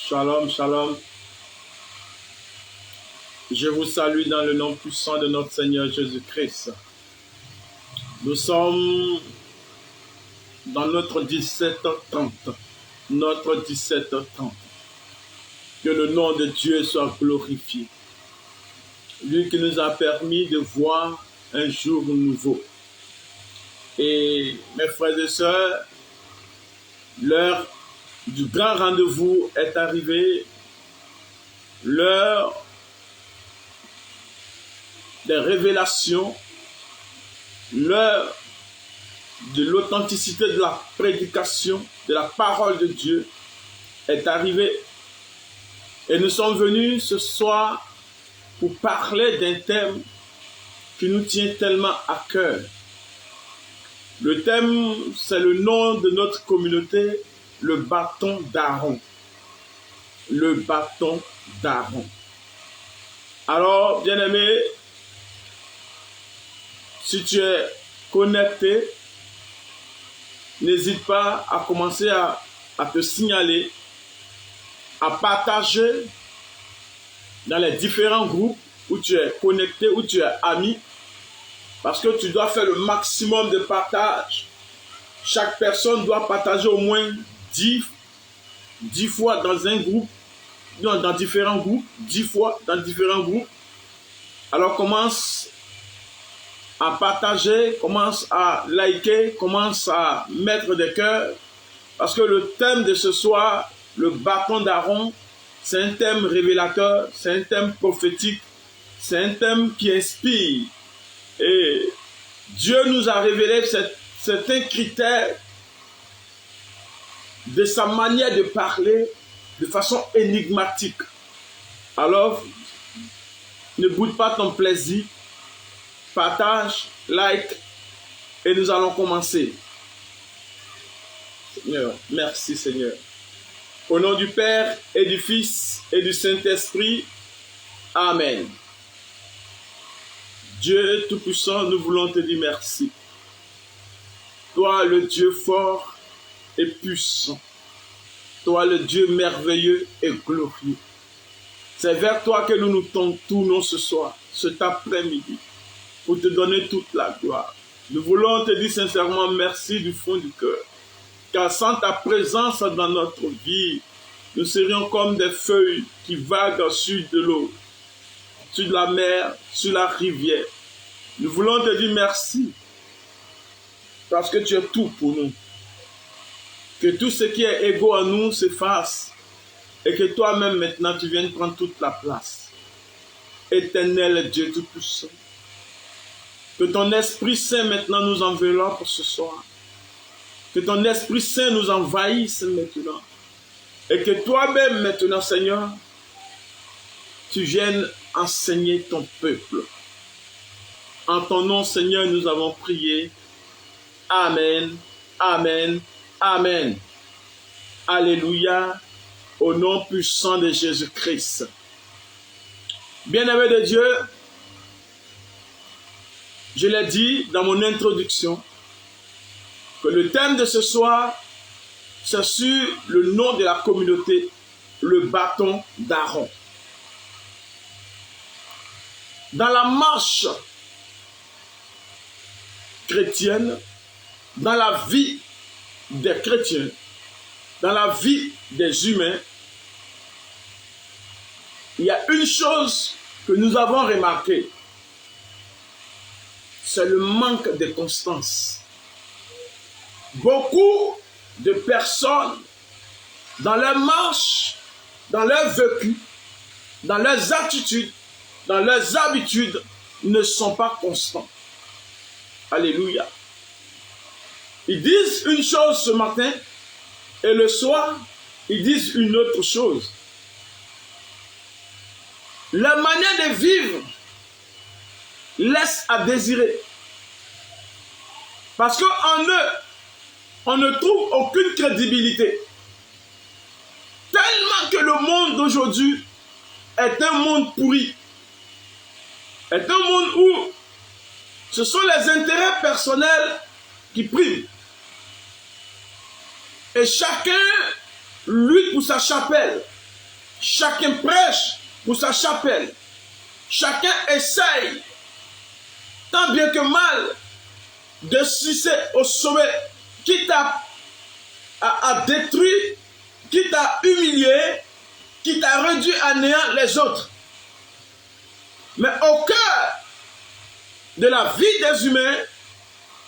Shalom, shalom. Je vous salue dans le nom puissant de notre Seigneur Jésus-Christ. Nous sommes dans notre 17h30. Notre 17h30. Que le nom de Dieu soit glorifié. Lui qui nous a permis de voir un jour nouveau. Et mes frères et sœurs, l'heure du grand rendez-vous est arrivée. L'heure des révélations, l'heure de l'authenticité de la prédication, de la parole de Dieu est arrivée. Et nous sommes venus ce soir pour parler d'un thème qui nous tient tellement à cœur. Le thème, c'est le nom de notre communauté, le bâton d'Aaron. Le bâton d'Aaron. Alors, bien-aimé, si tu es connecté, n'hésite pas à commencer à te signaler, à partager dans les différents groupes où tu es connecté, où tu es ami, parce que tu dois faire le maximum de partage. Chaque personne doit partager au moins 10 fois dans un groupe, dans différents groupes, 10 fois dans différents groupes. Alors commence à partager, commence à liker, commence à mettre des cœurs, parce que le thème de ce soir, le bâton d'Aaron, c'est un thème révélateur, c'est un thème prophétique, c'est un thème qui inspire. Et Dieu nous a révélé certains critères de sa manière de parler de façon énigmatique. Alors, ne boude pas ton plaisir, partage, like, et nous allons commencer. Seigneur, merci Seigneur. Au nom du Père et du Fils et du Saint-Esprit, Amen. Dieu Tout-Puissant, nous voulons te dire merci. Toi, le Dieu fort et puissant. Toi, le Dieu merveilleux et glorieux. C'est vers toi que nous nous tournons ce soir, cet après-midi, pour te donner toute la gloire. Nous voulons te dire sincèrement merci du fond du cœur. Car sans ta présence dans notre vie, nous serions comme des feuilles qui vaguent sur de l'eau, sur la mer, sur la rivière. Nous voulons te dire merci, parce que tu es tout pour nous. Que tout ce qui est égaux à nous s'efface, et que toi-même maintenant tu viennes prendre toute la place. Éternel Dieu Tout-Puissant, que ton Esprit Saint maintenant nous enveloppe ce soir. Que ton Esprit Saint nous envahisse maintenant. Et que toi-même maintenant, Seigneur, tu viennes enseigner ton peuple. En ton nom, Seigneur, nous avons prié. Amen, amen, amen. Alléluia, au nom puissant de Jésus-Christ. Bien-aimé de Dieu, je l'ai dit dans mon introduction, que le thème de ce soir, c'est sur le nom de la communauté, le bâton d'Aaron. Dans la marche chrétienne, dans la vie des chrétiens, dans la vie des humains, il y a une chose que nous avons remarquée, c'est le manque de constance. Beaucoup de personnes, dans leur marche, dans leur vécu, dans leurs attitudes, dans leurs habitudes, ne sont pas constants. Alléluia. Ils disent une chose ce matin, et le soir, ils disent une autre chose. Leur manière de vivre laisse à désirer. Parce qu'en eux, on ne trouve aucune crédibilité. Tellement que le monde d'aujourd'hui est un monde pourri. Est un monde où ce sont les intérêts personnels qui priment. Et chacun lutte pour sa chapelle. chacun prêche pour sa chapelle. Chacun essaye, tant bien que mal, de sucer au sommet, quitte à détruire, quitte à humilier, quitte à réduire à néant les autres. Mais au cœur de la vie des humains,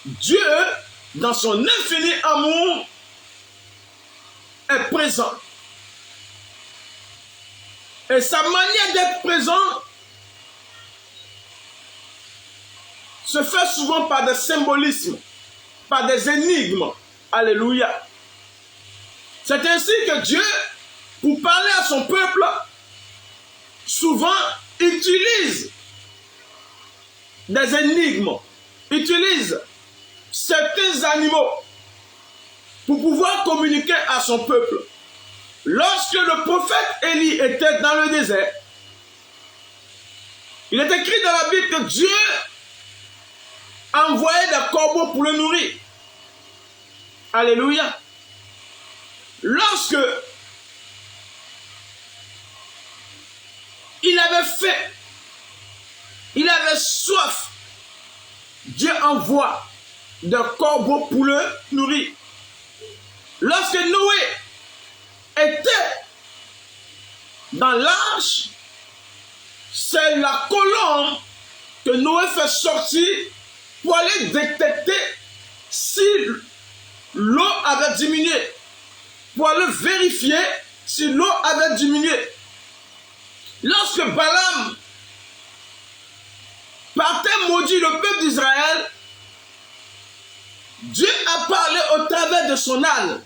Dieu, dans son infini amour, est présent. Et sa manière d'être présent se fait souvent par des symbolismes, par des énigmes. Alléluia. C'est ainsi que Dieu, pour parler à son peuple, souvent utilise des énigmes, utilise certains animaux pour pouvoir communiquer à son peuple. Lorsque le prophète Élie était dans le désert, il est écrit dans la Bible que Dieu envoyait des corbeaux pour le nourrir. Alléluia. Lorsque il avait faim, il avait soif, Dieu envoie des corbeaux pour le nourrir. Lorsque Noé était dans l'arche, c'est la colombe que Noé fait sortir pour aller détecter si l'eau avait diminué, pour aller vérifier si l'eau avait diminué. Lorsque Balaam partait maudire le peuple d'Israël, Dieu a parlé au travers de son âne.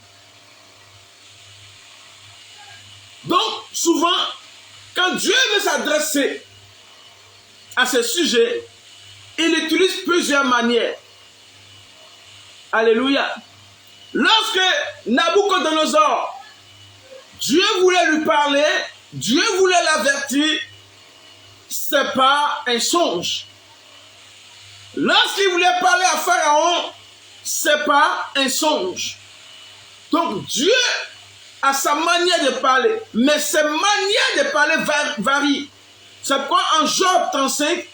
Donc, souvent, quand Dieu veut s'adresser à ce sujet, il utilise plusieurs manières. Alléluia. Lorsque Nabucodonosor, Dieu voulait lui parler, Dieu voulait l'avertir, ce n'est pas un songe. Lorsqu'il voulait parler à Pharaon, ce n'est pas un songe. Donc Dieu a sa manière de parler, mais ses manières de parler varient. C'est pourquoi en Job 35,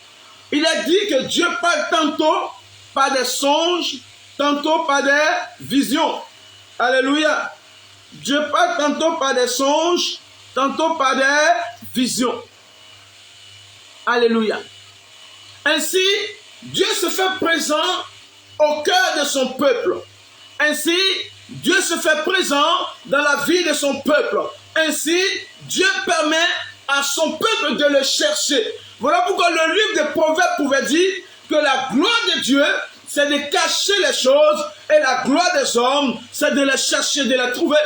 il a dit que Dieu parle tantôt par des songes, tantôt par des visions. Alléluia. Dieu parle tantôt par des songes, tantôt par des visions. Alléluia. Ainsi, Dieu se fait présent au cœur de son peuple. Ainsi, Dieu se fait présent dans la vie de son peuple. Ainsi, Dieu permet à son peuple de le chercher. Voilà pourquoi le livre des Proverbes pouvait dire que la gloire de Dieu, c'est de cacher les choses, et la gloire des hommes, c'est de les chercher, de les trouver.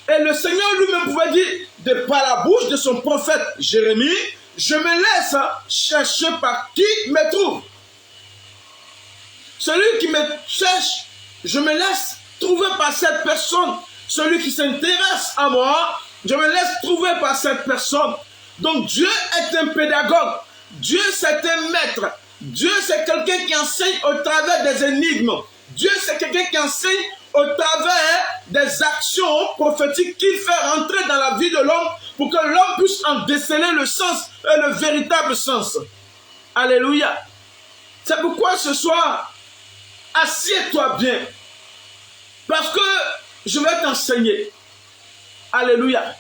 Et le Seigneur lui-même pouvait dire, de par la bouche de son prophète Jérémie, je me laisse chercher par qui me trouve. Celui qui me cherche, je me laisse trouver par cette personne. Celui qui s'intéresse à moi, je me laisse trouver par cette personne. Donc Dieu est un pédagogue. Dieu c'est un maître. Dieu c'est quelqu'un qui enseigne au travers des énigmes. Dieu c'est quelqu'un qui enseigne au travers des actions prophétiques qu'il fait rentrer dans la vie de l'homme pour que l'homme puisse en déceler le sens et le véritable sens. Alléluia. C'est pourquoi ce soir, assieds-toi bien. Parce que je vais t'enseigner. Alléluia.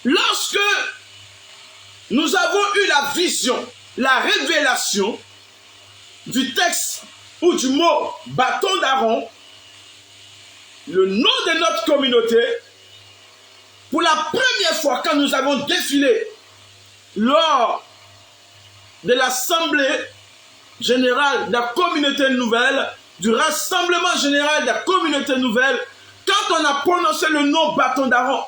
Lorsque nous avons eu la vision, la révélation du texte ou du mot bâton d'Aaron, le nom de notre communauté, pour la première fois quand nous avons défilé lors de l'Assemblée générale de la communauté nouvelle, du rassemblement général de la communauté nouvelle, quand on a prononcé le nom bâton d'Aaron,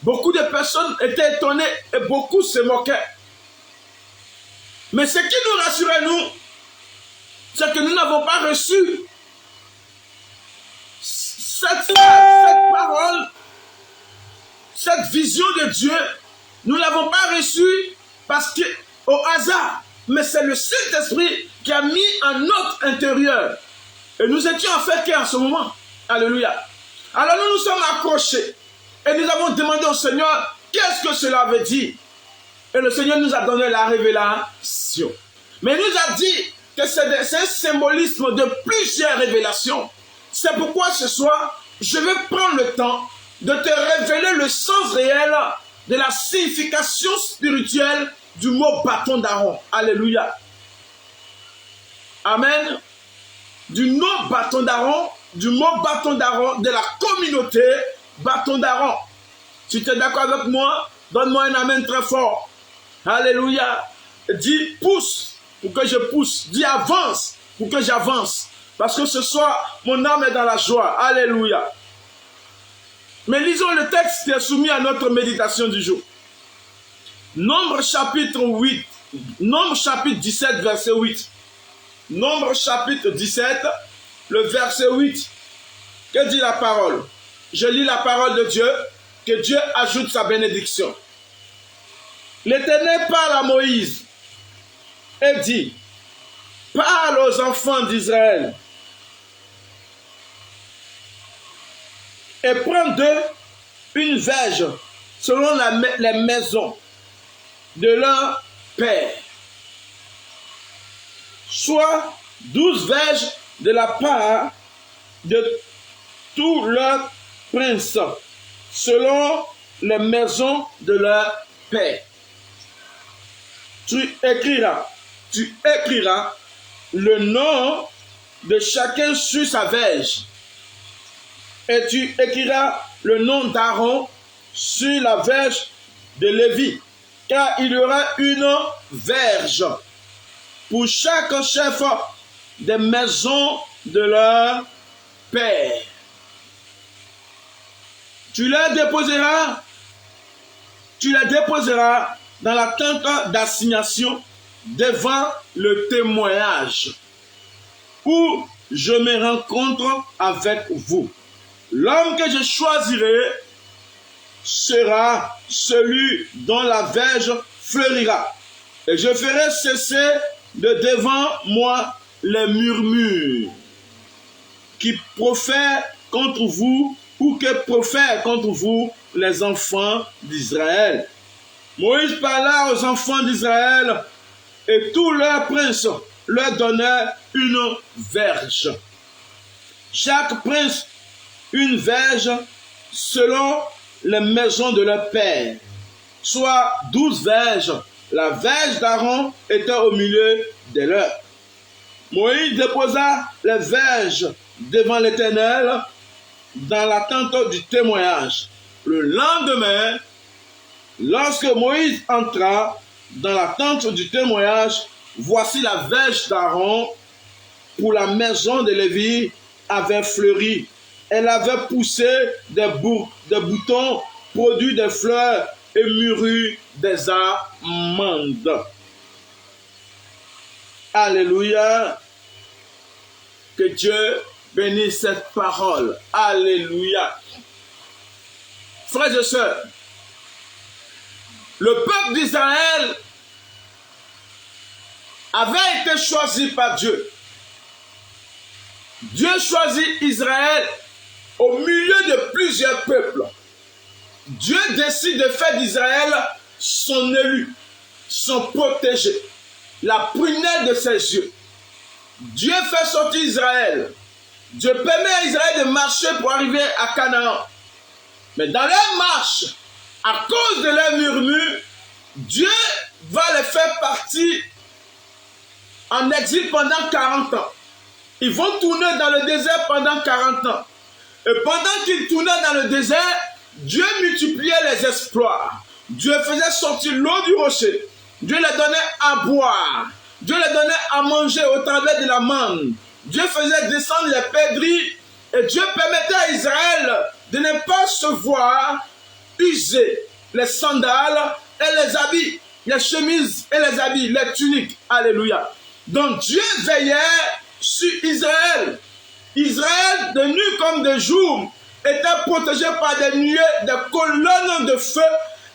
beaucoup de personnes étaient étonnées et beaucoup se moquaient. Mais ce qui nous rassurait, nous, c'est que nous n'avons pas reçu cette parole, cette vision de Dieu. Nous ne l'avons pas reçue parce que au hasard, mais c'est le Saint-Esprit qui a mis en notre intérieur. Et nous étions en fait qu'en ce moment. Alléluia. Alors nous nous sommes accrochés et nous avons demandé au Seigneur, qu'est-ce que cela veut dire? Et le Seigneur nous a donné la révélation. Mais il nous a dit que c'est un symbolisme de plusieurs révélations. C'est pourquoi ce soir, je vais prendre le temps de te révéler le sens réel de la signification spirituelle du mot bâton d'Aaron. Alléluia. Amen. Du nom bâton d'Aaron, du mot bâton d'Aaron, de la communauté bâton d'Aaron. Si tu es d'accord avec moi, donne-moi un amen très fort. Alléluia. Dis pousse pour que je pousse. Dis avance pour que j'avance. Parce que ce soir, mon âme est dans la joie. Alléluia. Mais lisons le texte qui est soumis à notre méditation du jour. Nombre chapitre 8. Nombre chapitre 17, verset 8. Nombre chapitre 17, le verset 8. Que dit la parole? Je lis la parole de Dieu. Que Dieu ajoute sa bénédiction. L'Éternel parle à Moïse et dit, parle aux enfants d'Israël et prends d'eux une verge selon les maisons de leur père, soit 12 verges de la part de tous leurs princes, selon les maisons de leur père. Tu écriras le nom de chacun sur sa verge. Et tu écriras le nom d'Aaron sur la verge de Lévi. Car il y aura une verge pour chaque chef des maisons de leur père. Tu la déposeras dans la tente d'assignation devant le témoignage où je me rencontre avec vous. L'homme que je choisirai sera celui dont la verge fleurira. Et je ferai cesser de devant moi les murmures qui profèrent contre vous ou que profèrent contre vous les enfants d'Israël. Moïse parla aux enfants d'Israël et tous leurs princes leur donnèrent une verge. Chaque prince une verge selon les maisons de leur père, soit 12 verges. La verge d'Aaron était au milieu de leurs. Moïse déposa les verges devant l'Éternel dans la tente du témoignage. Le lendemain, lorsque Moïse entra dans la tente du témoignage, voici la verge d'Aaron pour la maison de Lévi avait fleuri. Elle avait poussé des boutons, produit des fleurs et mûri des amandes. Alléluia. Que Dieu bénisse cette parole. Alléluia. Frères et sœurs, le peuple d'Israël avait été choisi par Dieu. Dieu choisit Israël au milieu de plusieurs peuples. Dieu décide de faire d'Israël son élu, son protégé, la prunelle de ses yeux. Dieu fait sortir Israël. Dieu permet à Israël de marcher pour arriver à Canaan. Mais dans leur marche, à cause de leurs murmures, Dieu va les faire partir en exil pendant 40 ans. Ils vont tourner dans le désert pendant 40 ans. Et pendant qu'ils tournaient dans le désert, Dieu multipliait les exploits. Dieu faisait sortir l'eau du rocher. Dieu les donnait à boire. Dieu les donnait à manger au travers de la manne. Dieu faisait descendre les pèlerins. Et Dieu permettait à Israël de ne pas se voir user les sandales et les habits, les chemises et les habits, les tuniques. Alléluia. Donc Dieu veillait sur Israël. Israël, de nuit comme de jour, était protégé par des nuées, des colonnes de feu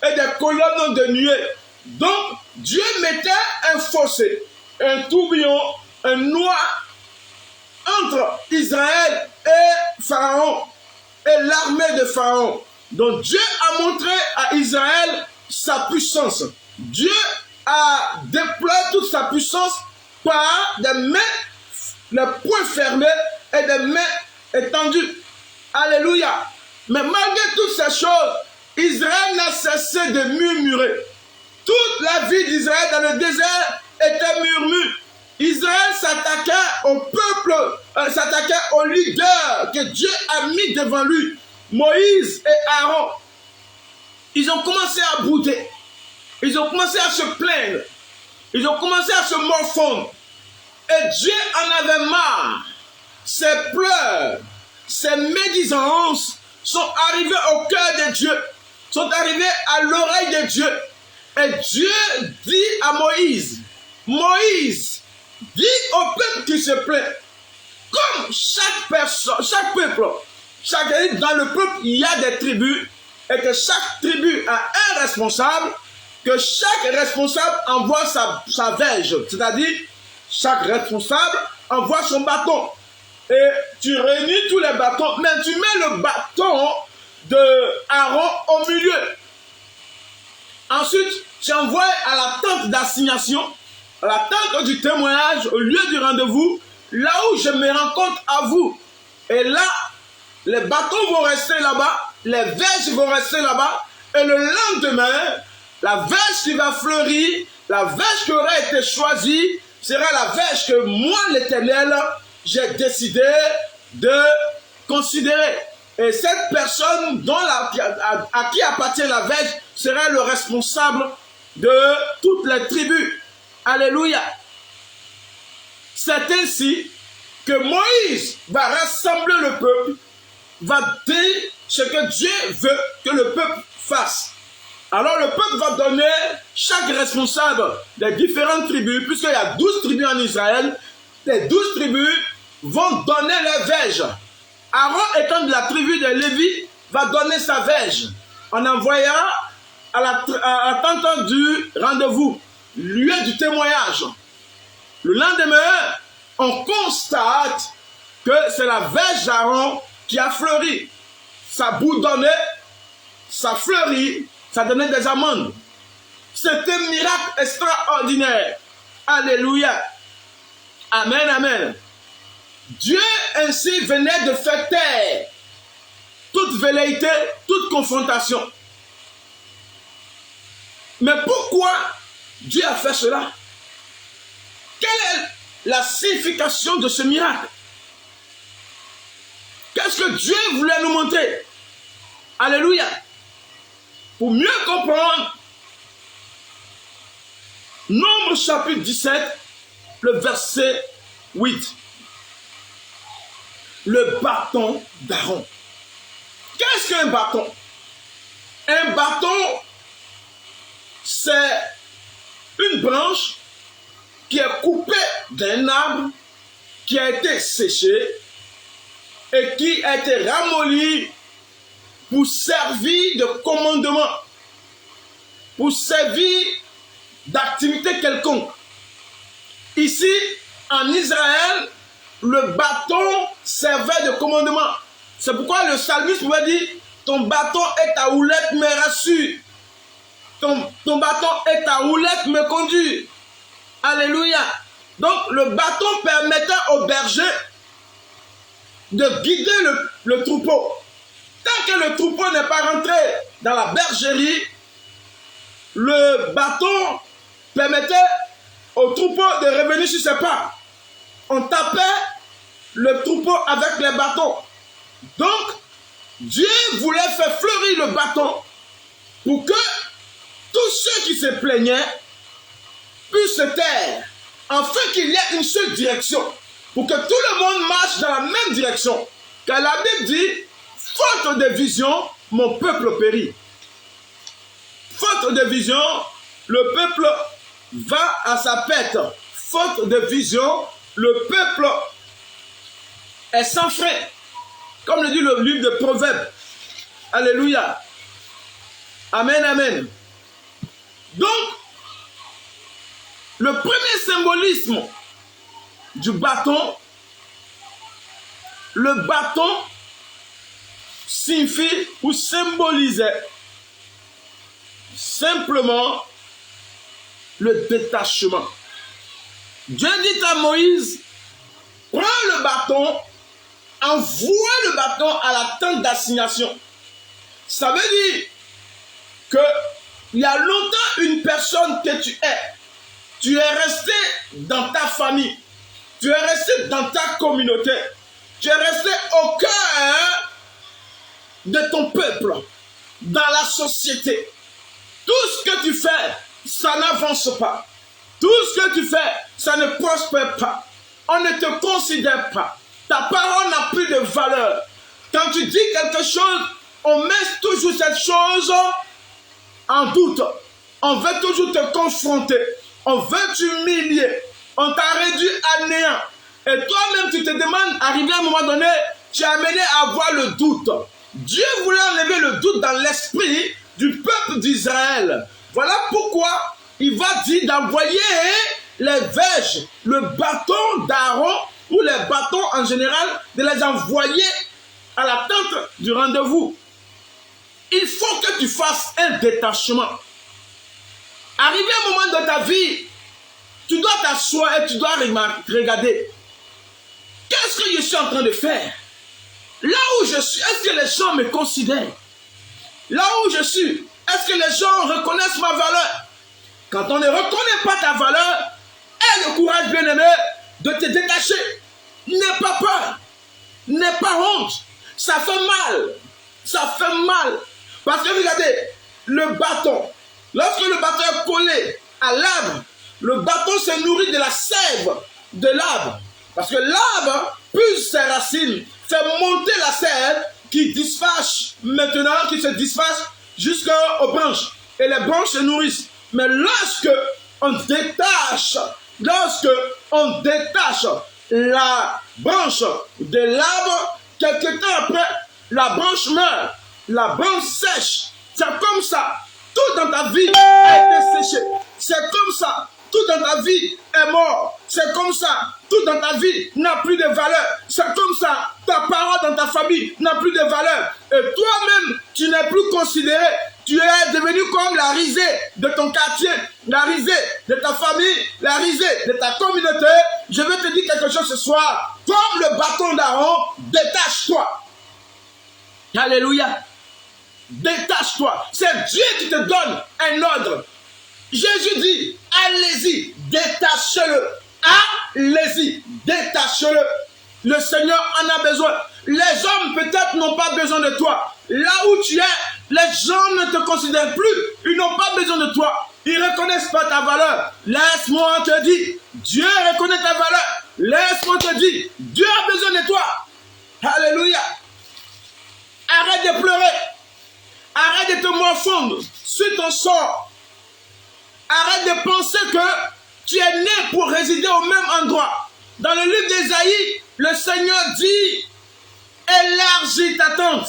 et des colonnes de nuées. Donc, Dieu mettait un fossé, un tourbillon, un noir entre Israël et Pharaon et l'armée de Pharaon. Donc Dieu a montré à Israël sa puissance. Dieu a déployé toute sa puissance par des mains, les poings fermés et des mains étendues. Alléluia. Mais malgré toutes ces choses, Israël n'a cessé de murmurer. Toute la vie d'Israël dans le désert était murmure. Israël s'attaquait au peuple, s'attaquait aux leaders que Dieu a mis devant lui, Moïse et Aaron. Ils ont commencé à bouder. Ils ont commencé à se plaindre. Ils ont commencé à se morfondre. Et Dieu en avait marre. Ces pleurs, ces médisances sont arrivées au cœur de Dieu, sont arrivées à l'oreille de Dieu. Et Dieu dit à Moïse, Moïse, dis au peuple qui se plaint, comme chaque personne, chaque peuple, dans le peuple, il y a des tribus, et que chaque tribu a un responsable, que chaque responsable envoie sa verge, c'est-à-dire chaque responsable envoie son bâton. Et tu réunis tous les bâtons, mais tu mets le bâton de Aaron au milieu. Ensuite, tu envoies à la tente d'assignation, à la tente du témoignage, au lieu du rendez-vous, là où je me rencontre à vous. Et là, les bâtons vont rester là-bas, les verges vont rester là-bas, et le lendemain, la verge qui va fleurir, la verge qui aura été choisie, sera la verge que moi, l'Éternel, j'ai décidé de considérer. Et cette personne à qui appartient la verge sera le responsable de toutes les tribus. Alléluia. C'est ainsi que Moïse va rassembler le peuple, va dire ce que Dieu veut que le peuple fasse. Alors le peuple va donner chaque responsable des différentes tribus, puisqu'il y a 12 tribus en Israël, les 12 tribus vont donner les verges. Aaron étant de la tribu de Lévi, va donner sa verge. On envoyera à la tente du rendez-vous, lieu du témoignage. Le lendemain, on constate que c'est la verge d'Aaron qui a fleuri. Ça bourdonnait, ça fleurit, ça donnait des amandes. C'était un miracle extraordinaire. Alléluia. Amen, amen. Dieu ainsi venait de faire taire toute velléité, toute confrontation. Mais pourquoi Dieu a fait cela? Quelle est la signification de ce miracle? Qu'est-ce que Dieu voulait nous montrer? Alléluia. Pour mieux comprendre, Nombre chapitre 17, le verset 8. Le bâton d'Aaron. Qu'est-ce qu'un bâton? Un bâton, c'est une branche qui est coupée d'un arbre qui a été séché et qui a été ramolli pour servir de commandement, pour servir d'activité quelconque. Ici, en Israël, le bâton servait de commandement. C'est pourquoi le psalmiste pouvait dire, ton bâton et ta houlette me rassurent. Ton bâton et ta houlette me conduisent. Alléluia. Donc le bâton permettait au berger de guider le troupeau. Tant que le troupeau n'est pas rentré dans la bergerie, le bâton permettait au troupeau de revenir sur ses pas. On tapait le troupeau avec les bâtons. Donc, Dieu voulait faire fleurir le bâton pour que tous ceux qui se plaignaient puissent se taire, afin qu'il y ait une seule direction, pour que tout le monde marche dans la même direction. Car la Bible dit, faute de vision, mon peuple périt. Faute de vision, le peuple va à sa perte. Faute de vision, le peuple est sans frein. Comme le dit le livre de Proverbes. Alléluia. Amen, amen. Donc, le premier symbolisme du bâton, le bâton, signifie ou symbolisait simplement le détachement. Dieu dit à Moïse, prends le bâton, envoie le bâton à la tente d'assignation. Ça veut dire que il y a longtemps une personne que tu es resté dans ta famille, tu es resté dans ta communauté, tu es resté au cœur de ton peuple, dans la société. Tout ce que tu fais, ça n'avance pas. Tout ce que tu fais, ça ne prospère pas. On ne te considère pas. Ta parole n'a plus de valeur. Quand tu dis quelque chose, on met toujours cette chose en doute. On veut toujours te confronter. On veut t'humilier. On t'a réduit à néant. Et toi-même, tu te demandes, arrivé à un moment donné, tu es amené à avoir le doute. Dieu voulait enlever le doute dans l'esprit du peuple d'Israël. Voilà pourquoi il va dire d'envoyer les verges, le bâton d'Aaron, ou les bâtons en général, de les envoyer à la tente du rendez-vous. Il faut que tu fasses un détachement. Arrivé un moment de ta vie, tu dois t'asseoir et tu dois regarder. Qu'est-ce que je suis en train de faire? Là où je suis, est-ce que les gens me considèrent? Là où je suis, est-ce que les gens reconnaissent ma valeur? Quand on ne reconnaît pas ta valeur, aie le courage, bien-aimé, de te détacher. N'aie pas peur. N'aie pas honte. Ça fait mal. Ça fait mal. Parce que regardez, le bâton, lorsque le bâton est collé à l'arbre, le bâton se nourrit de la sève de l'arbre. Parce que l'arbre puise ses racines, fait monter la sève qui dispatche maintenant, qui se dispatche jusqu'aux branches. Et les branches se nourrissent. Mais lorsque on détache la branche de l'arbre, quelque temps après, la branche meurt, la branche sèche. C'est comme ça, tout dans ta vie a été séché. C'est comme ça, tout dans ta vie est mort. C'est comme ça, tout dans ta vie n'a plus de valeur. C'est comme ça, ta parole dans ta famille n'a plus de valeur. Et toi-même, tu n'es plus considéré. Tu es devenu comme la risée de ton quartier, la risée de ta famille, la risée de ta communauté. Je vais te dire quelque chose ce soir. Comme le bâton d'Aaron, détache-toi. Alléluia. Détache-toi. C'est Dieu qui te donne un ordre. Jésus dit, allez-y, détachez-le. Allez-y, détachez-le. Le Seigneur en a besoin. Les hommes peut-être n'ont pas besoin de toi. Là où tu es, les gens ne te considèrent plus. Ils n'ont pas besoin de toi. Ils ne reconnaissent pas ta valeur. Laisse-moi te dire, Dieu reconnaît ta valeur. Laisse-moi te dire, Dieu a besoin de toi. Alléluia. Arrête de pleurer. Arrête de te morfondre sur ton sort. Arrête de penser que tu es né pour résider au même endroit. Dans le livre d'Ésaïe, le Seigneur dit, élargis ta tente.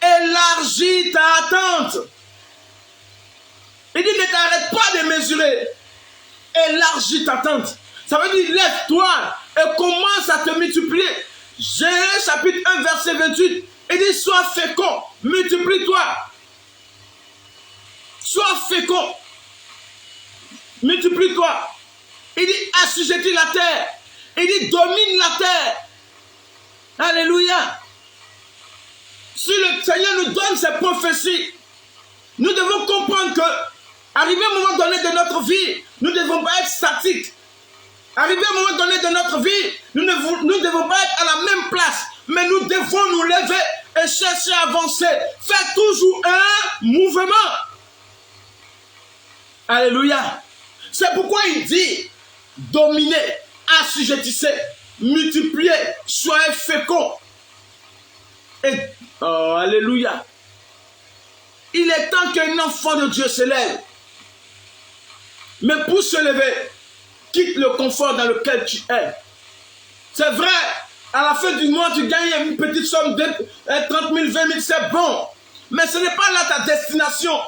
Élargis ta tente. Il dit, ne t'arrête pas de mesurer. Élargis ta tente. Ça veut dire, lève-toi et commence à te multiplier. Genèse chapitre 1, verset 28. Il dit, sois fécond, multiplie-toi. Sois fécond, multiplie-toi. Il dit, assujettis la terre. Il dit, domine la terre. Alléluia. Si le Seigneur nous donne ces prophéties, nous devons comprendre que, arrivé à un moment donné de notre vie, nous ne devons pas être statiques. Arrivé à un moment donné de notre vie, nous ne devons pas être à la même place, mais nous devons nous lever et chercher à avancer. Faire toujours un mouvement. Alléluia. C'est pourquoi il dit, dominez, assujettissez, multipliez, soyez féconds. Et, oh, alléluia. Il est temps qu'un enfant de Dieu se lève. Mais pour se lever, quitte le confort dans lequel tu es. C'est vrai, à la fin du mois, tu gagnes une petite somme de 30 000, 20 000, c'est bon. Mais ce n'est pas là ta destination.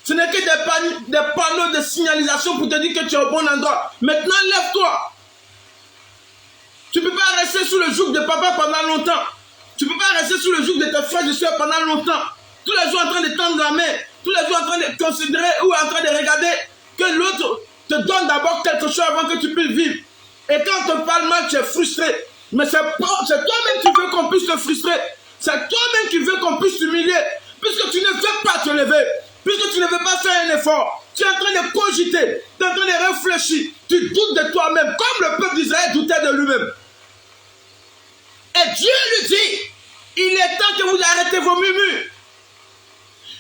Ce n'est que des panneaux de signalisation pour te dire que tu es au bon endroit. Maintenant, lève-toi. Tu ne peux pas rester sous le joug de papa pendant longtemps. Tu ne peux pas rester sous le joug de tes frères et soeurs pendant longtemps. Tous les jours en train de tendre la main. Tous les jours en train de considérer ou en train de regarder que l'autre te donne d'abord quelque chose avant que tu puisses vivre. Et quand on te parle mal, tu es frustré. Mais c'est toi-même qui veux qu'on puisse te frustrer. C'est toi-même qui veux qu'on puisse t'humilier. Puisque tu ne veux pas te lever. Puisque tu ne veux pas faire un effort. Tu es en train de cogiter. Tu es en train de réfléchir. Tu doutes de toi-même. Comme le peuple d'Israël doutait de lui-même. Et Dieu lui dit, il est temps que vous arrêtez vos murmures.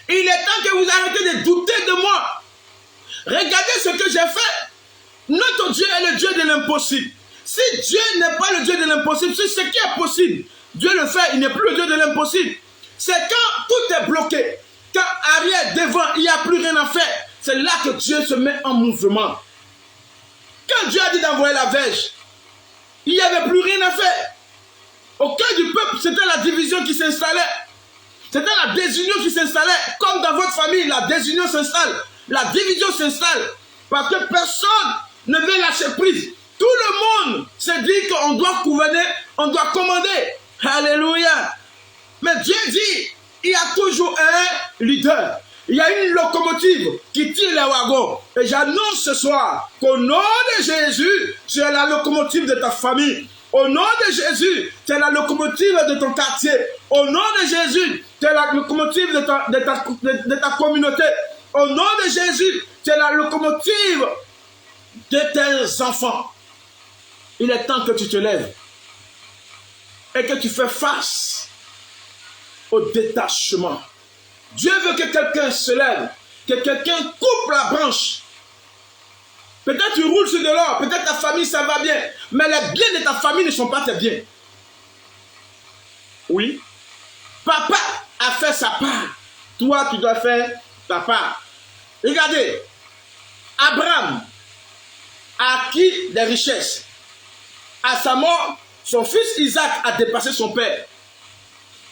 Il est temps que vous arrêtez de douter de moi. Regardez ce que j'ai fait. Notre Dieu est le Dieu de l'impossible. Si Dieu n'est pas le Dieu de l'impossible, si ce qui est possible, Dieu le fait, il n'est plus le Dieu de l'impossible. C'est quand tout est bloqué, quand arrière, devant, il n'y a plus rien à faire. C'est là que Dieu se met en mouvement. Quand Dieu a dit d'envoyer la Vierge, il n'y avait plus rien à faire. Au cœur du peuple, c'était la division qui s'installait. C'était la désunion qui s'installait. Comme dans votre famille, la désunion s'installe. La division s'installe. Parce que personne ne veut lâcher prise. Tout le monde se dit qu'on doit gouverner, on doit commander. Alléluia. Mais Dieu dit, il y a toujours un leader. Il y a une locomotive qui tire les wagons. Et j'annonce ce soir qu'au nom de Jésus, tu es la locomotive de ta famille. Au nom de Jésus, tu es la locomotive de ton quartier. Au nom de Jésus, tu es la locomotive de ta communauté. Au nom de Jésus, tu es la locomotive de tes enfants. Il est temps que tu te lèves et que tu fais face au détachement. Dieu veut que quelqu'un se lève, que quelqu'un coupe la branche. Peut-être tu roules sur de l'or, peut-être ta famille ça va bien, mais les biens de ta famille ne sont pas tes biens. Oui. Papa a fait sa part. Toi, tu dois faire ta part. Regardez, Abraham a acquis des richesses. À sa mort, son fils Isaac a dépassé son père.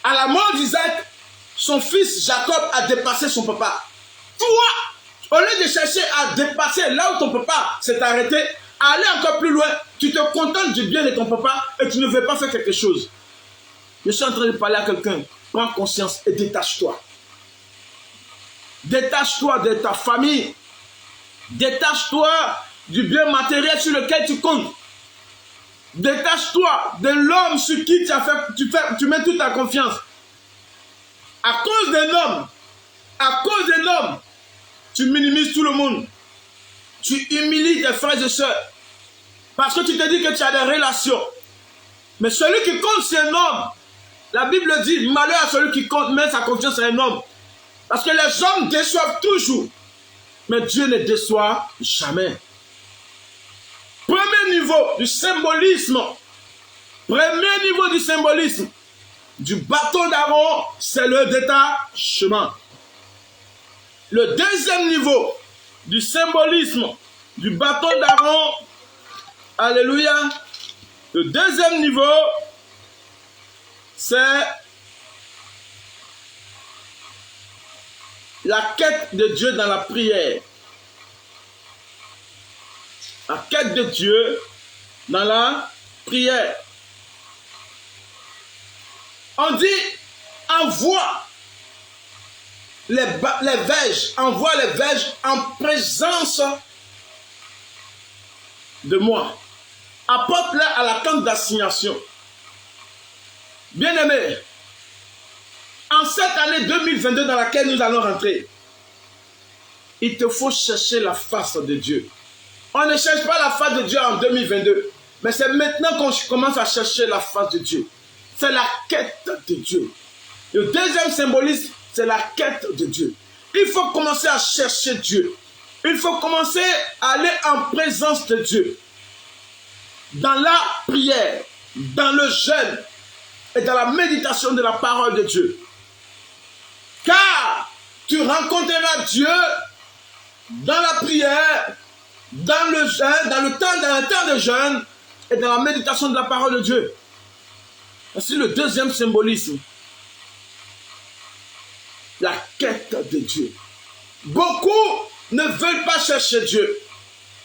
À la mort d'Isaac, son fils Jacob a dépassé son papa. Toi, au lieu de chercher à dépasser là où ton papa s'est arrêté, à aller encore plus loin, tu te contentes du bien de ton papa et tu ne veux pas faire quelque chose. Je suis en train de parler à quelqu'un. Prends conscience et détache-toi. Détache-toi de ta famille. Détache-toi du bien matériel sur lequel tu comptes. Détache-toi de l'homme sur qui tu mets toute ta confiance. À cause d'un homme, tu minimises tout le monde. Tu humilies tes frères et sœurs. Parce que tu te dis que tu as des relations. Mais celui qui compte, c'est un homme. La Bible dit, malheur à celui qui compte, met sa confiance en un homme. Parce que les hommes déçoivent toujours. Mais Dieu ne déçoit jamais. Premier niveau du symbolisme. Premier niveau du symbolisme du bâton d'Aaron, c'est le détachement. Le deuxième niveau du symbolisme du bâton d'Aaron, alléluia, le deuxième niveau, c'est la quête de Dieu dans la prière. La quête de Dieu dans la prière. On dit, envoie les verges, envoie les verges en présence de moi. Apporte-les à la tente d'assignation. Bien-aimés, en cette année 2022 dans laquelle nous allons rentrer, il te faut chercher la face de Dieu. On ne cherche pas la face de Dieu en 2022, mais c'est maintenant qu'on commence à chercher la face de Dieu. C'est la quête de Dieu. Le deuxième symbolisme, c'est la quête de Dieu. Il faut commencer à chercher Dieu. Il faut commencer à aller en présence de Dieu. Dans la prière, dans le jeûne et dans la méditation de la parole de Dieu. Car tu rencontreras Dieu dans la prière, dans le jeûne, dans le temps de jeûne et dans la méditation de la parole de Dieu. C'est le deuxième symbolisme. La quête de Dieu. Beaucoup ne veulent pas chercher Dieu.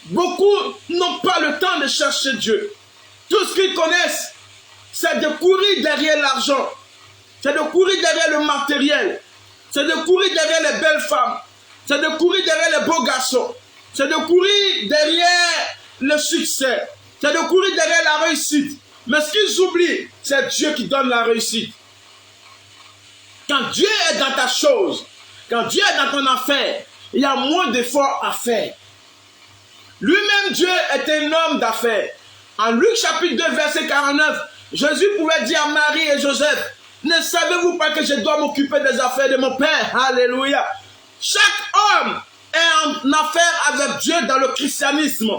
Beaucoup n'ont pas le temps de chercher Dieu. Tout ce qu'ils connaissent, c'est de courir derrière l'argent. c'est de courir derrière le matériel, c'est de courir derrière les belles femmes, c'est de courir derrière les beaux garçons, c'est de courir derrière le succès, c'est de courir derrière la réussite. Mais ce qu'ils oublient, c'est Dieu qui donne la réussite. Quand Dieu est dans ta chose, quand Dieu est dans ton affaire, il y a moins d'efforts à faire. Lui-même, Dieu est un homme d'affaires. En Luc chapitre 2, verset 49, Jésus pouvait dire à Marie et Joseph, ne savez-vous pas que je dois m'occuper des affaires de mon Père? Alléluia. Chaque homme est en affaire avec Dieu dans le christianisme.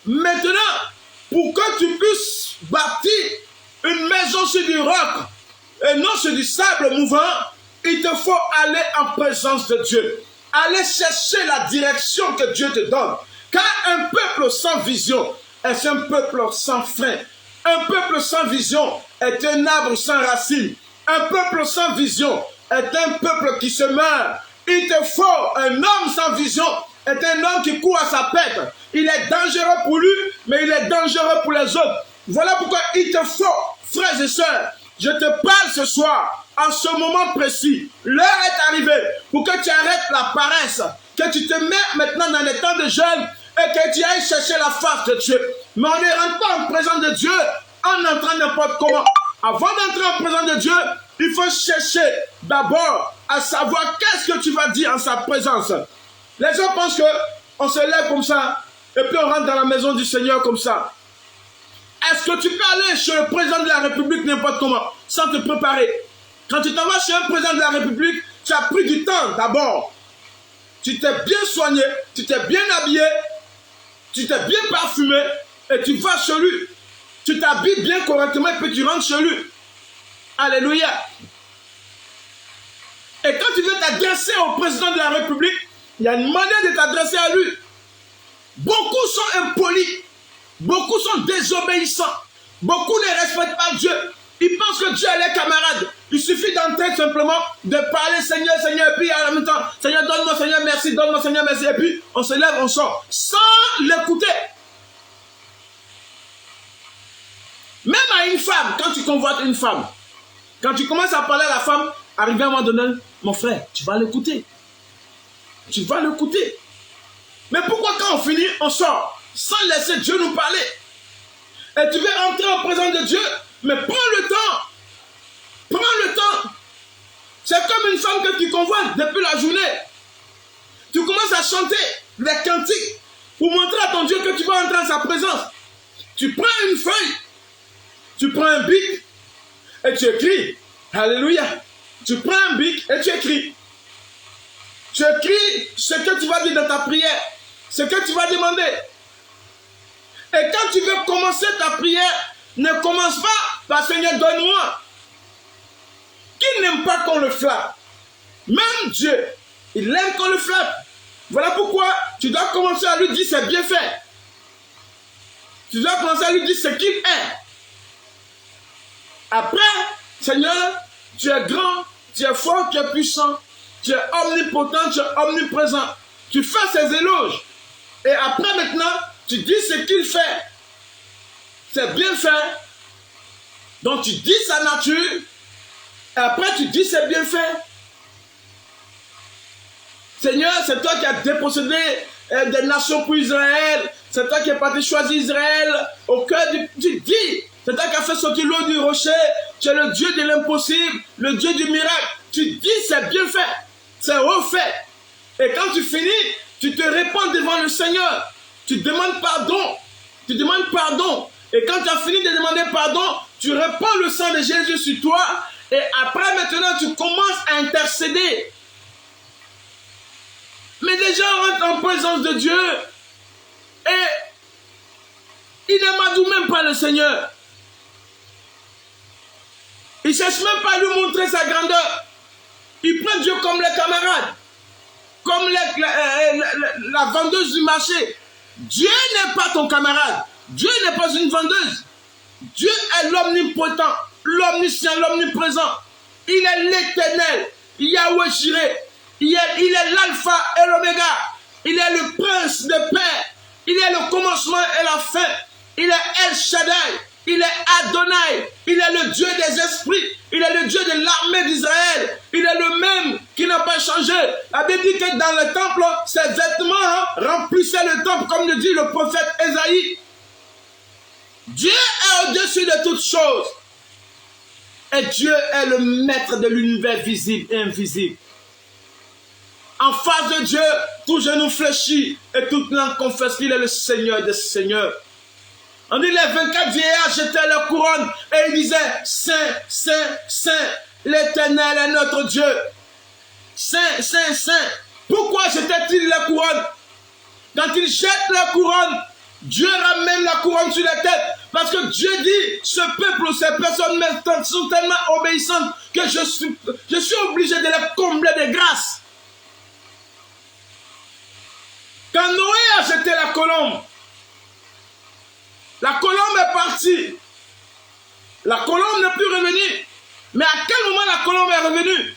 Maintenant, pour que tu puisses bâtir une maison sur du roc et non sur du sable mouvant, il te faut aller en présence de Dieu. Aller chercher la direction que Dieu te donne. Car un peuple sans vision est un peuple sans frein. Un peuple sans vision est un arbre sans racines. Un peuple sans vision est un peuple qui se meurt. Il te faut un homme sans vision est un homme qui court à sa pète. Il est dangereux pour lui, mais il est dangereux pour les autres. Voilà pourquoi il te faut, frères et sœurs, je te parle ce soir, en ce moment précis. L'heure est arrivée pour que tu arrêtes la paresse, que tu te mets maintenant dans les temps de jeûne et que tu ailles chercher la face de Dieu. Mais on ne rentre pas en présence de Dieu en entrant n'importe comment. Avant d'entrer en présence de Dieu, il faut chercher d'abord à savoir qu'est-ce que tu vas dire en sa présence. Les gens pensent qu'on se lève comme ça et puis on rentre dans la maison du Seigneur comme ça. Est-ce que tu peux aller chez le président de la République n'importe comment, sans te préparer? Quand tu t'en vas chez un président de la République, tu as pris du temps d'abord. Tu t'es bien soigné, tu t'es bien habillé, tu t'es bien parfumé et tu vas chez lui. Tu t'habilles bien correctement et puis tu rentres chez lui. Alléluia. Et quand tu veux t'adresser au président de la République, il y a une manière de t'adresser à lui. Beaucoup sont impolis. Beaucoup sont désobéissants. Beaucoup ne respectent pas Dieu. Ils pensent que Dieu est leur camarade. Il suffit d'entrer simplement, de parler Seigneur, Seigneur, et puis en même temps, Seigneur, donne-moi, Seigneur, merci, donne-moi, Seigneur, merci. Et puis on se lève, on sort, sans l'écouter. Même à une femme, quand tu convoites une femme, quand tu commences à parler à la femme, arrivé à un moment donné, mon frère, tu vas l'écouter. Tu vas l'écouter. Mais pourquoi quand on finit, on sort sans laisser Dieu nous parler? Et tu veux entrer en présence de Dieu, mais prends le temps. Prends le temps. C'est comme une femme que tu convoites depuis la journée. Tu commences à chanter les cantiques pour montrer à ton Dieu que tu vas entrer en sa présence. Tu prends une feuille, tu prends un bic et tu écris. Alléluia. Tu prends un bic et tu écris. Tu écris ce que tu vas dire dans ta prière, ce que tu vas demander. Et quand tu veux commencer ta prière, ne commence pas par Seigneur, donne-moi. Qui n'aime pas qu'on le flatte? Même Dieu, il aime qu'on le flatte. Voilà pourquoi tu dois commencer à lui dire c'est bien fait. Tu dois commencer à lui dire ce qu'il est. Après, Seigneur, tu es grand, tu es fort, tu es puissant, tu es omnipotent, tu es omniprésent. Tu fais ses éloges. Et après maintenant, tu dis ce qu'il fait. C'est bien fait. Donc tu dis sa nature. Et après tu dis c'est bien fait. Seigneur, c'est toi qui as dépossédé des nations pour Israël. C'est toi qui as parti choisir Israël au cœur du... Tu dis, c'est toi qui as fait sortir l'eau du rocher. Tu es le Dieu de l'impossible, le Dieu du miracle. Tu dis c'est bien fait. C'est refait. Et quand tu finis, tu te répands devant le Seigneur. Tu demandes pardon. Tu demandes pardon. Et quand tu as fini de demander pardon, tu répands le sang de Jésus sur toi. Et après, maintenant, tu commences à intercéder. Mais les gens rentrent en présence de Dieu. Et ils ne m'adouent même pas le Seigneur. Ils ne cherchent même pas à lui montrer sa grandeur. Ils prennent Dieu comme les camarades. Comme la vendeuse du marché. Dieu n'est pas ton camarade. Dieu n'est pas une vendeuse. Dieu est l'omnipotent, l'omniscient, l'omniprésent. Il est l'éternel. Yahweh Jireh. Il est l'alpha et l'oméga. Il est le prince de paix. Il est le commencement et la fin. Il est El Shaddai. Il est Adonai. Il est le Dieu des esprits. Il est le Dieu de l'armée d'Israël. Il est le même qui n'a pas changé. La Bible dit que dans le temple, ses vêtements remplissaient le temple, comme le dit le prophète Ésaïe. Dieu est au-dessus de toutes choses. Et Dieu est le maître de l'univers visible et invisible. En face de Dieu, tout genou fléchit et toute langue confesse qu'il est le Seigneur des Seigneurs. On dit les 24 vieillards jetaient leur couronne et ils disaient Saint, Saint, Saint, l'Éternel est notre Dieu. Saint, Saint, Saint. Pourquoi jetaient-ils leur couronne? Quand ils jettent leur couronne, Dieu ramène la couronne sur la tête. Parce que Dieu dit, ce peuple, ces personnes sont tellement obéissantes que je suis obligé de les combler de grâce. Quand Noé a jeté la colombe est partie. La colombe n'est plus revenue. Mais à quel moment la colombe est revenue?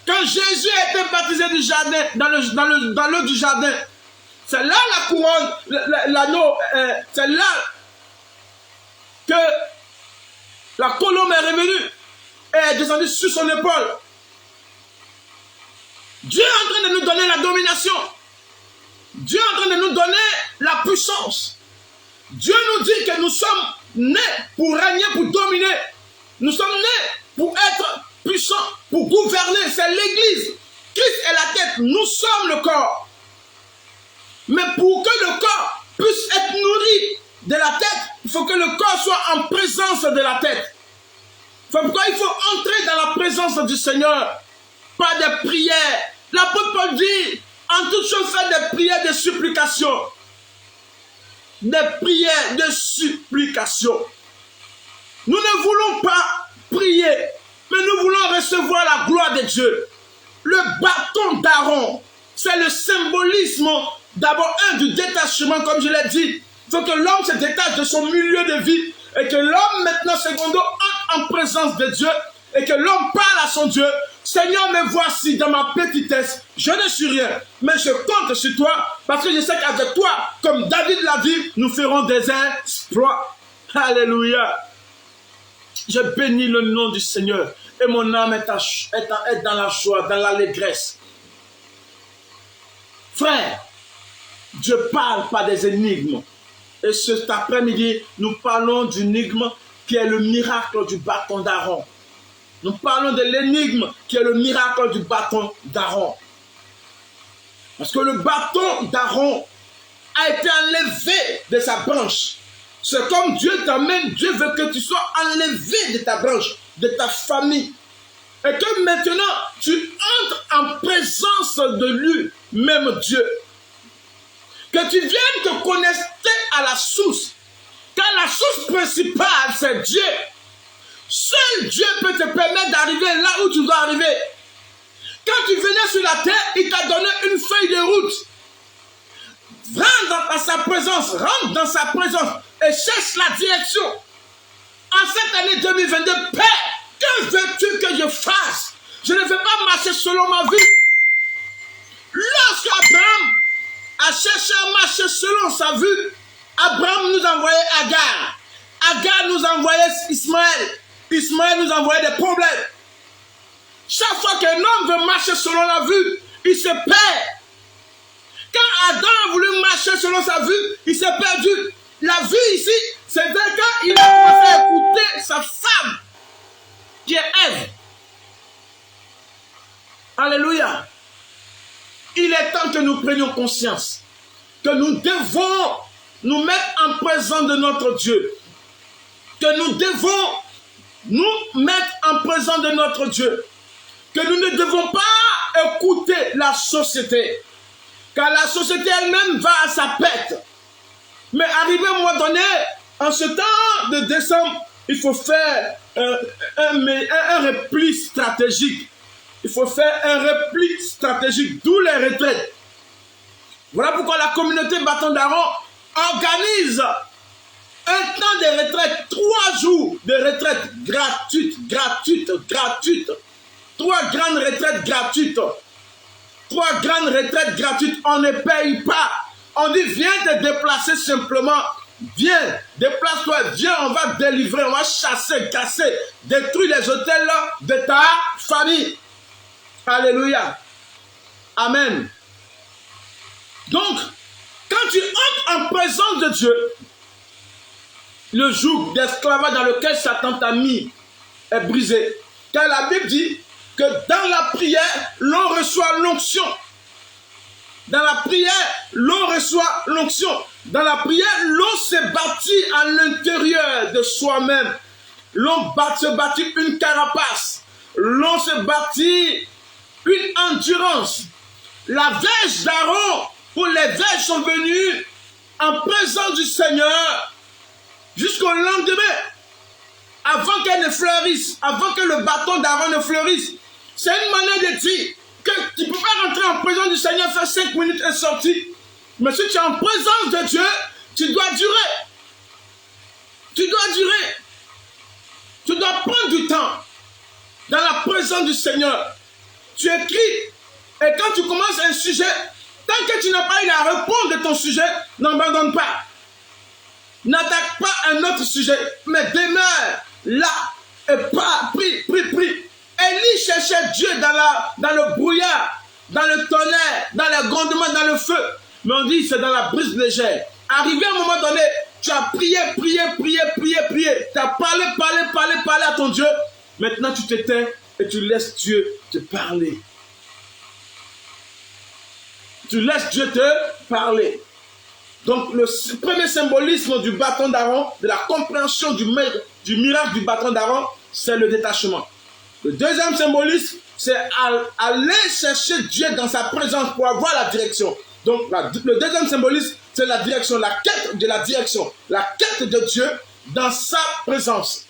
Quand Jésus a été baptisé du jardin, dans l'eau du jardin. C'est là la couronne, l'anneau, c'est là que la colombe est revenue et est descendue sur son épaule. Dieu est en train de nous donner la domination. Dieu est en train de nous donner la puissance. Dieu nous dit que nous sommes nés pour régner, pour dominer. Nous sommes nés pour être puissants, pour gouverner. C'est l'Église. Christ est la tête. Nous sommes le corps. Mais pour que le corps puisse être nourri de la tête, il faut que le corps soit en présence de la tête. C'est pourquoi il faut entrer dans la présence du Seigneur. Pas de prières. L'apôtre Paul dit, en toute chose, faites des prières de supplication. Des prières de supplication. Nous ne voulons pas prier, mais nous voulons recevoir la gloire de Dieu. Le bâton d'Aaron, c'est le symbolisme d'abord du détachement, comme je l'ai dit. Il faut que l'homme se détache de son milieu de vie et que l'homme maintenant secondo entre en présence de Dieu et que l'homme parle à son Dieu. Seigneur, me voici dans ma petitesse, je ne suis rien, mais je compte sur toi parce que je sais qu'avec toi, comme David l'a dit, nous ferons des exploits. Alléluia. Je bénis le nom du Seigneur et mon âme est dans la joie, dans l'allégresse. Frère, Dieu parle par des énigmes. Et cet après-midi, nous parlons d'une énigme qui est le miracle du bâton d'Aaron. Nous parlons de l'énigme qui est le miracle du bâton d'Aaron. Parce que le bâton d'Aaron a été enlevé de sa branche. C'est comme Dieu t'amène, Dieu veut que tu sois enlevé de ta branche, de ta famille. Et que maintenant, tu entres en présence de lui, même Dieu. Que tu viennes te connecter à la source. Car la source principale, c'est Dieu. Seul Dieu peut te permettre d'arriver là où tu dois arriver. Quand tu venais sur la terre, il t'a donné une feuille de route. Rentre dans sa présence, rentre dans sa présence et cherche la direction. En cette année 2022, Père, que veux-tu que je fasse? Je ne veux pas marcher selon ma vie. Lorsque Abraham a cherché à marcher selon sa vue, Abraham nous envoyait Agar. Agar nous envoyait Ismaël. Ismaël nous envoyait des problèmes. Chaque fois qu'un homme veut marcher selon la vue, il se perd. Quand Adam a voulu marcher selon sa vue, il s'est perdu. La vue ici, c'est quand il a commencé à écouter sa femme, qui est Ève. Alléluia. Il est temps que nous prenions conscience que nous devons nous mettre en présence de notre Dieu. Que nous devons nous mettre en présence de notre Dieu. Que nous ne devons pas écouter la société. Car la société elle-même va à sa perte. Mais arrivé à un moment donné, en ce temps de décembre, il faut faire un repli stratégique. Il faut faire un repli stratégique, d'où les retraites. Voilà pourquoi la communauté Bâton d'Aaron organise un temps de retraite, 3 jours de retraite gratuite. 3 grandes retraites gratuites. 3 grandes retraites gratuites, on ne paye pas. On dit, viens te déplacer simplement Viens, déplace-toi, viens, on va délivrer, on va chasser, casser, détruire les hôtels de ta famille. Alléluia. Amen. Donc, quand tu entres en présence de Dieu, le joug d'esclavage dans lequel Satan t'a mis est brisé. Car la Bible dit que dans la prière, l'on reçoit l'onction. Dans la prière, l'on reçoit l'onction. Dans la prière, l'on se bâtit à l'intérieur de soi-même. L'on se bâtit une carapace. L'on se bâtit une endurance. La verge d'Aaron, où les verges sont venues en présence du Seigneur jusqu'au lendemain, avant qu'elle ne fleurisse, avant que le bâton d'Aaron ne fleurisse. C'est une manière de dire que tu ne peux pas rentrer en présence du Seigneur, faire 5 minutes et sortir. Mais si tu es en présence de Dieu, tu dois durer. Tu dois durer. Tu dois prendre du temps dans la présence du Seigneur. Tu écris, et quand tu commences un sujet, tant que tu n'as pas eu la réponse de ton sujet, n'abandonne pas. N'attaque pas un autre sujet, mais demeure là et prie. Élie cherchait Dieu dans le brouillard, dans le tonnerre, dans les grondements, dans le feu. Mais on dit c'est dans la brise légère. Arrivé à un moment donné, tu as prié. Tu as parlé à ton Dieu. Maintenant tu t'éteins et tu laisses Dieu te parler. Tu laisses Dieu te parler. Donc le premier symbolisme du bâton d'Aaron, de la compréhension du miracle du bâton d'Aaron, c'est le détachement. Le deuxième symbolisme, c'est aller chercher Dieu dans sa présence pour avoir la direction. Donc le deuxième symbolisme, c'est la direction, la quête de la direction, la quête de Dieu dans sa présence.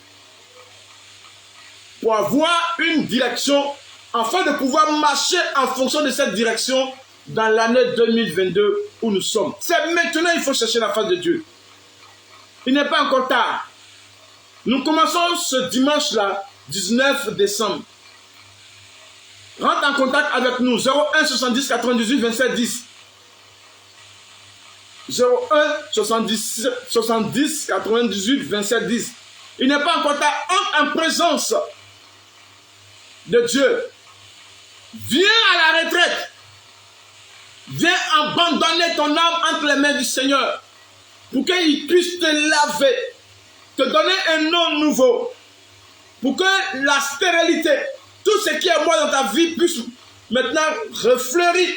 Pour avoir une direction, afin de pouvoir marcher en fonction de cette direction dans l'année 2022 où nous sommes. C'est maintenant qu'il faut chercher la face de Dieu. Il n'est pas encore tard. Nous commençons ce dimanche-là, 19 décembre. Rentre en contact avec nous, 01 70 98 27 10. 01 70 98 27 10. Il n'est pas encore tard. Entre en présence de Dieu. Viens à la retraite. Viens abandonner ton âme entre les mains du Seigneur pour qu'il puisse te laver, te donner un nom nouveau, pour que la stérilité, tout ce qui est mort dans ta vie puisse maintenant refleurir.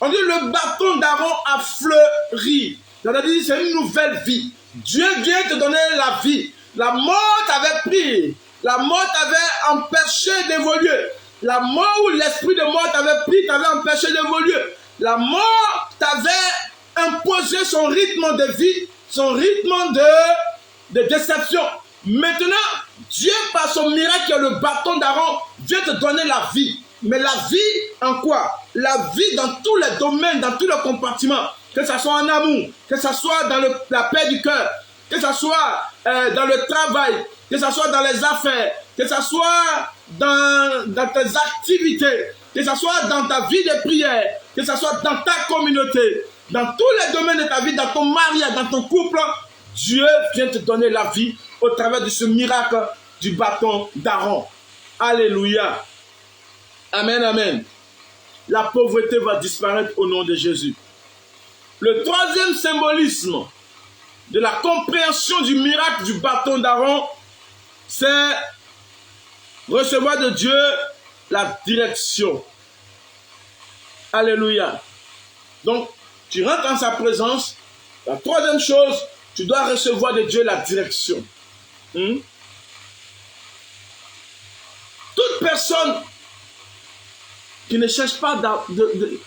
On dit le bâton d'Aaron a fleuri. C'est-à-dire c'est une nouvelle vie. Dieu vient te donner la vie. La mort t'avait pris. La mort t'avait empêché d'évoluer. La mort où l'esprit de mort t'avait pris, t'avait empêché d'évoluer. La mort t'avait imposé son rythme de vie, son rythme de déception. Maintenant, Dieu, par son miracle, le bâton d'Aaron, vient te donner la vie. Mais la vie en quoi? La vie dans tous les domaines, dans tous les compartiments. Que ce soit en amour, que ce soit dans la paix du cœur, que ce soit dans le travail, que ce soit dans les affaires, que ce soit dans tes activités, que ce soit dans ta vie de prière, que ce soit dans ta communauté, dans tous les domaines de ta vie, dans ton mariage, dans ton couple, Dieu vient te donner la vie au travers de ce miracle du bâton d'Aaron. Alléluia. Amen, amen. La pauvreté va disparaître au nom de Jésus. Le troisième symbolisme de la compréhension du miracle du bâton d'Aaron, c'est recevoir de Dieu la direction. Alléluia. Donc, tu rentres en sa présence. La troisième chose, tu dois recevoir de Dieu la direction. Toute personne qui ne cherche pas,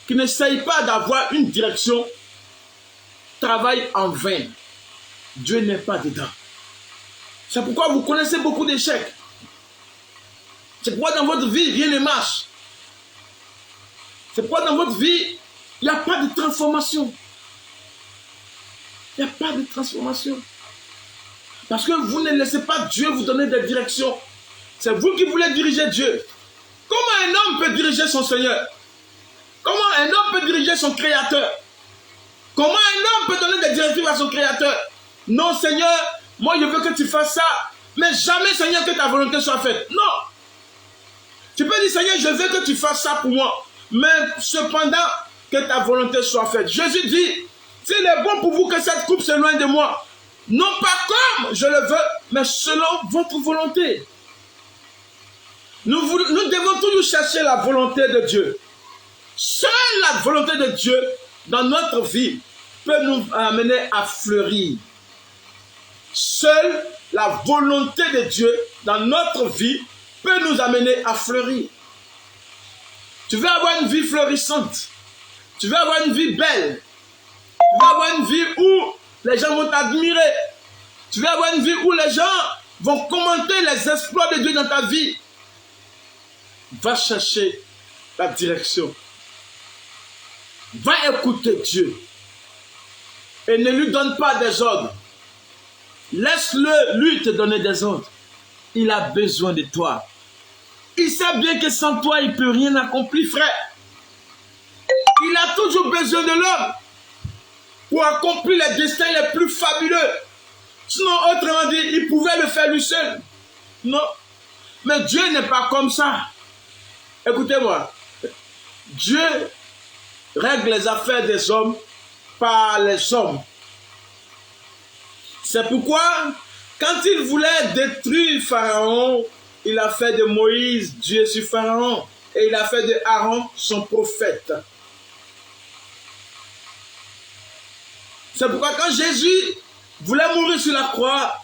qui n'essaye pas d'avoir une direction, travaille en vain. Dieu n'est pas dedans. C'est pourquoi vous connaissez beaucoup d'échecs. C'est pourquoi dans votre vie, rien ne marche. C'est pourquoi dans votre vie, il n'y a pas de transformation. Il n'y a pas de transformation. Parce que vous ne laissez pas Dieu vous donner des directions. C'est vous qui voulez diriger Dieu. Comment un homme peut diriger son Seigneur? Comment un homme peut diriger son Créateur? Comment un homme peut donner des directives à son Créateur? Non, Seigneur, moi je veux que tu fasses ça. Mais jamais, Seigneur, que ta volonté soit faite. Non. Tu peux dire, Seigneur, je veux que tu fasses ça pour moi. Mais cependant, que ta volonté soit faite. Jésus dit, s'il est bon pour vous que cette coupe s'éloigne de moi. Non pas comme je le veux, mais selon votre volonté. Nous devons toujours chercher la volonté de Dieu. Seule la volonté de Dieu dans notre vie peut nous amener à fleurir. Seule la volonté de Dieu dans notre vie peut nous amener à fleurir. Tu veux avoir une vie fleurissante. Tu veux avoir une vie belle. Tu veux avoir une vie où les gens vont t'admirer. Tu veux avoir une vie où les gens vont commenter les exploits de Dieu dans ta vie. Va chercher la direction. Va écouter Dieu. Et ne lui donne pas des ordres. Laisse-le, lui, te donner des ordres. Il a besoin de toi. Il sait bien que sans toi, il ne peut rien accomplir, frère. Il a toujours besoin de l'homme pour accomplir les destins les plus fabuleux. Sinon, autrement dit, il pouvait le faire lui seul. Non. Mais Dieu n'est pas comme ça. Écoutez-moi. Dieu règle les affaires des hommes par les hommes. C'est pourquoi, quand il voulait détruire Pharaon, il a fait de Moïse Dieu sur Pharaon. Et il a fait de Aaron son prophète. C'est pourquoi quand Jésus voulait mourir sur la croix,